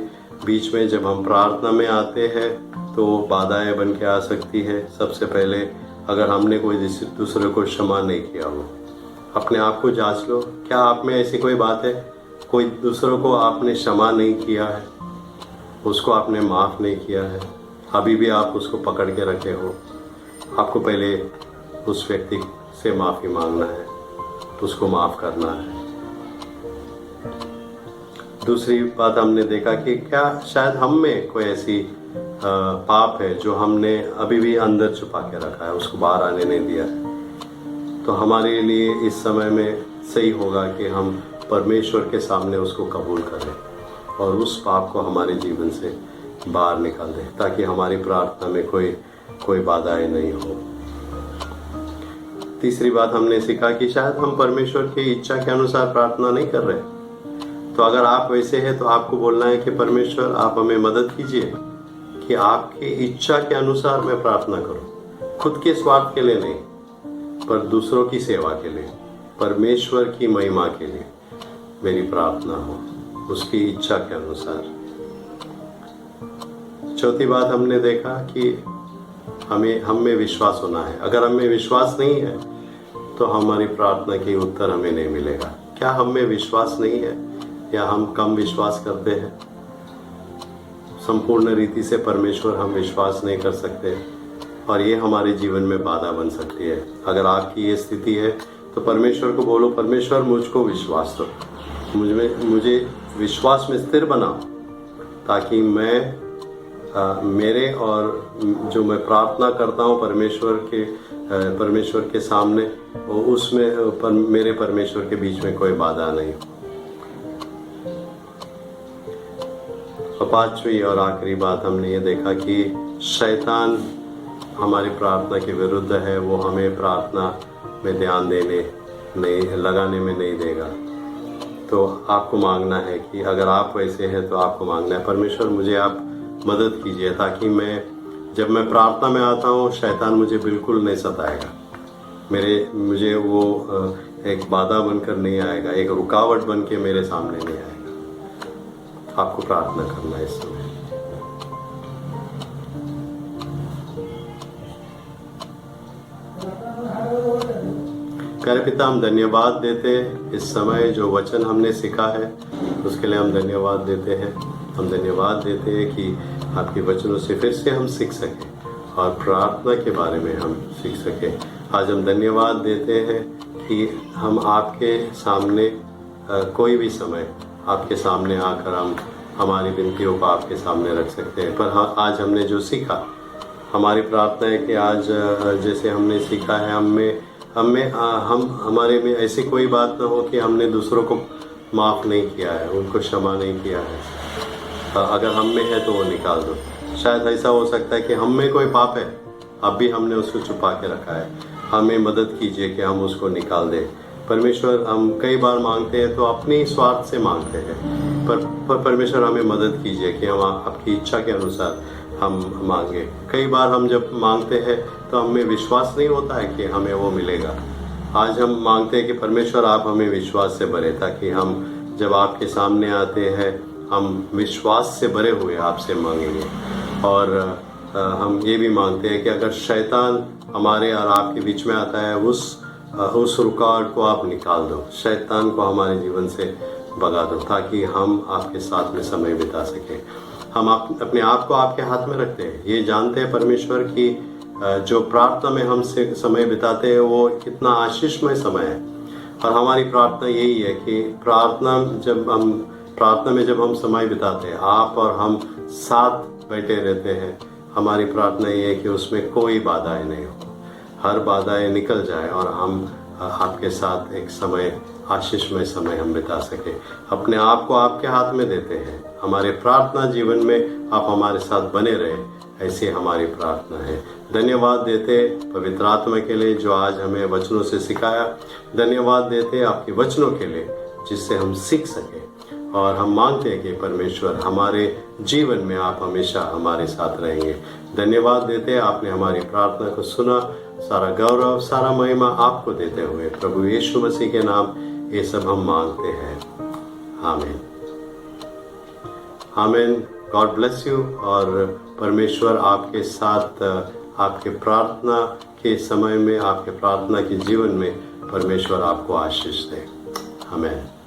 बीच में जब हम प्रार्थना में आते हैं तो बाधाएं बन के आ सकती है। सबसे पहले अगर हमने कोई दूसरे को क्षमा नहीं किया हो, अपने आप को जांच लो, क्या आप में ऐसी कोई बात है, कोई दूसरों को आपने क्षमा नहीं किया है, उसको आपने माफ़ नहीं किया है, अभी भी आप उसको पकड़ के रखे हो। आपको पहले उस व्यक्ति से माफ़ी मांगना है, उसको माफ़ करना है। दूसरी बात हमने देखा कि क्या शायद हम में कोई ऐसी पाप है जो हमने अभी भी अंदर छुपा के रखा है, उसको बाहर आने नहीं दिया है। तो हमारे लिए इस समय में सही होगा कि हम परमेश्वर के सामने उसको कबूल करें और उस पाप को हमारे जीवन से बाहर निकाल दें, ताकि हमारी प्रार्थना में कोई बाधाएं नहीं हो। तीसरी बात हमने सीखा कि शायद हम परमेश्वर की इच्छा के अनुसार प्रार्थना नहीं कर रहे। तो अगर आप वैसे हैं तो आपको बोलना है कि परमेश्वर आप हमें मदद कीजिए कि आपकी इच्छा के अनुसार मैं प्रार्थना करूं, खुद के स्वार्थ के लिए नहीं, पर दूसरों की सेवा के लिए, परमेश्वर की महिमा के लिए मेरी प्रार्थना हो, उसकी इच्छा के अनुसार। चौथी बात हमने देखा कि हम में विश्वास होना है। अगर हम में विश्वास नहीं है तो हमारी प्रार्थना की उत्तर हमें नहीं मिलेगा। क्या हम में विश्वास नहीं है या हम कम विश्वास करते हैं? संपूर्ण रीति से परमेश्वर हम विश्वास नहीं कर सकते और ये हमारे जीवन में बाधा बन सकती है। अगर आपकी ये स्थिति है तो परमेश्वर को बोलो, परमेश्वर मुझको विश्वास दो, मुझे विश्वास में स्थिर बनाओ, ताकि मैं मेरे और जो मैं प्रार्थना करता हूँ परमेश्वर के सामने, उसमें मेरे परमेश्वर के बीच में कोई बाधा नहीं हो। और 5वीं और आखिरी बात हमने ये देखा कि शैतान हमारी प्रार्थना के विरुद्ध है, वो हमें प्रार्थना में ध्यान लगाने में नहीं देगा। तो आपको मांगना है कि अगर आप वैसे हैं तो आपको मांगना है, परमेश्वर मुझे आप मदद कीजिए ताकि जब मैं प्रार्थना में आता हूँ शैतान मुझे बिल्कुल नहीं सताएगा, मुझे वो एक बाधा बनकर नहीं आएगा, एक रुकावट बन के मेरे सामने नहीं आएगा। आपको प्रार्थना करना है इस समय। प्यारे पिता, हम धन्यवाद देते हैं इस समय जो वचन हमने सीखा है उसके लिए हम धन्यवाद देते हैं। हम धन्यवाद देते हैं कि आपके वचनों से फिर से हम सीख सकें और प्रार्थना के बारे में हम सीख सकें। आज हम धन्यवाद देते हैं कि हम आपके सामने कोई भी समय आपके सामने आकर हम हमारी विनतियों को आपके सामने रख सकते हैं। पर आज हमने जो सीखा, हमारी प्रार्थना है कि आज जैसे हमने सीखा है हमारे में ऐसी कोई बात ना हो कि हमने दूसरों को माफ़ नहीं किया है, उनको क्षमा नहीं किया है। अगर हम में है तो वो निकाल दो। शायद ऐसा हो सकता है कि हम में कोई पाप है, अब भी हमने उसको छुपा के रखा है। हमें मदद कीजिए कि हम उसको निकाल दें। परमेश्वर, हम कई बार मांगते हैं तो अपनी स्वार्थ से मांगते हैं, पर परमेश्वर हमें मदद कीजिए कि हम आपकी इच्छा के अनुसार हम मांगे। कई बार हम जब मांगते हैं तो हमें विश्वास नहीं होता है कि हमें वो मिलेगा। आज हम मांगते हैं कि परमेश्वर आप हमें विश्वास से भरे, ताकि हम जब आपके सामने आते हैं हम विश्वास से भरे हुए आपसे मांगेंगे। और हम ये भी मांगते हैं कि अगर शैतान हमारे और आपके बीच में आता है उस रुकावट को आप निकाल दो, शैतान को हमारे जीवन से भगा दो, ताकि हम आपके साथ में समय बिता सकें। हम अपने आप को आपके हाथ में रखते हैं, ये जानते हैं परमेश्वर की जो प्रार्थना में हम समय बिताते हैं वो कितना आशीषमय समय है। और हमारी प्रार्थना यही है कि प्रार्थना में जब हम समय बिताते हैं, आप और हम साथ बैठे रहते हैं, हमारी प्रार्थना ये है कि उसमें कोई बाधाएं नहीं हो, हर बाधाएं निकल जाए और हम आपके साथ एक समय आशीषमय समय हम बिता सके। अपने आप को आपके हाथ में देते हैं। हमारे प्रार्थना जीवन में आप हमारे साथ बने रहे, ऐसी हमारी प्रार्थना है। धन्यवाद देते पवित्र आत्मा के लिए जो आज हमें वचनों से सिखाया। धन्यवाद देते आपके वचनों के लिए जिससे हम सीख सके। और हम मांगते हैं कि परमेश्वर हमारे जीवन में आप हमेशा हमारे साथ रहेंगे। धन्यवाद देते आपने हमारी प्रार्थना को सुना। सारा गौरव सारा महिमा आपको देते हुए प्रभु यीशु मसीह के नाम ये सब हम मांगते हैं। आमीन आमीन। God bless you. और परमेश्वर आपके साथ आपके प्रार्थना के समय में, आपके प्रार्थना के जीवन में परमेश्वर आपको आशीष दे। आमीन।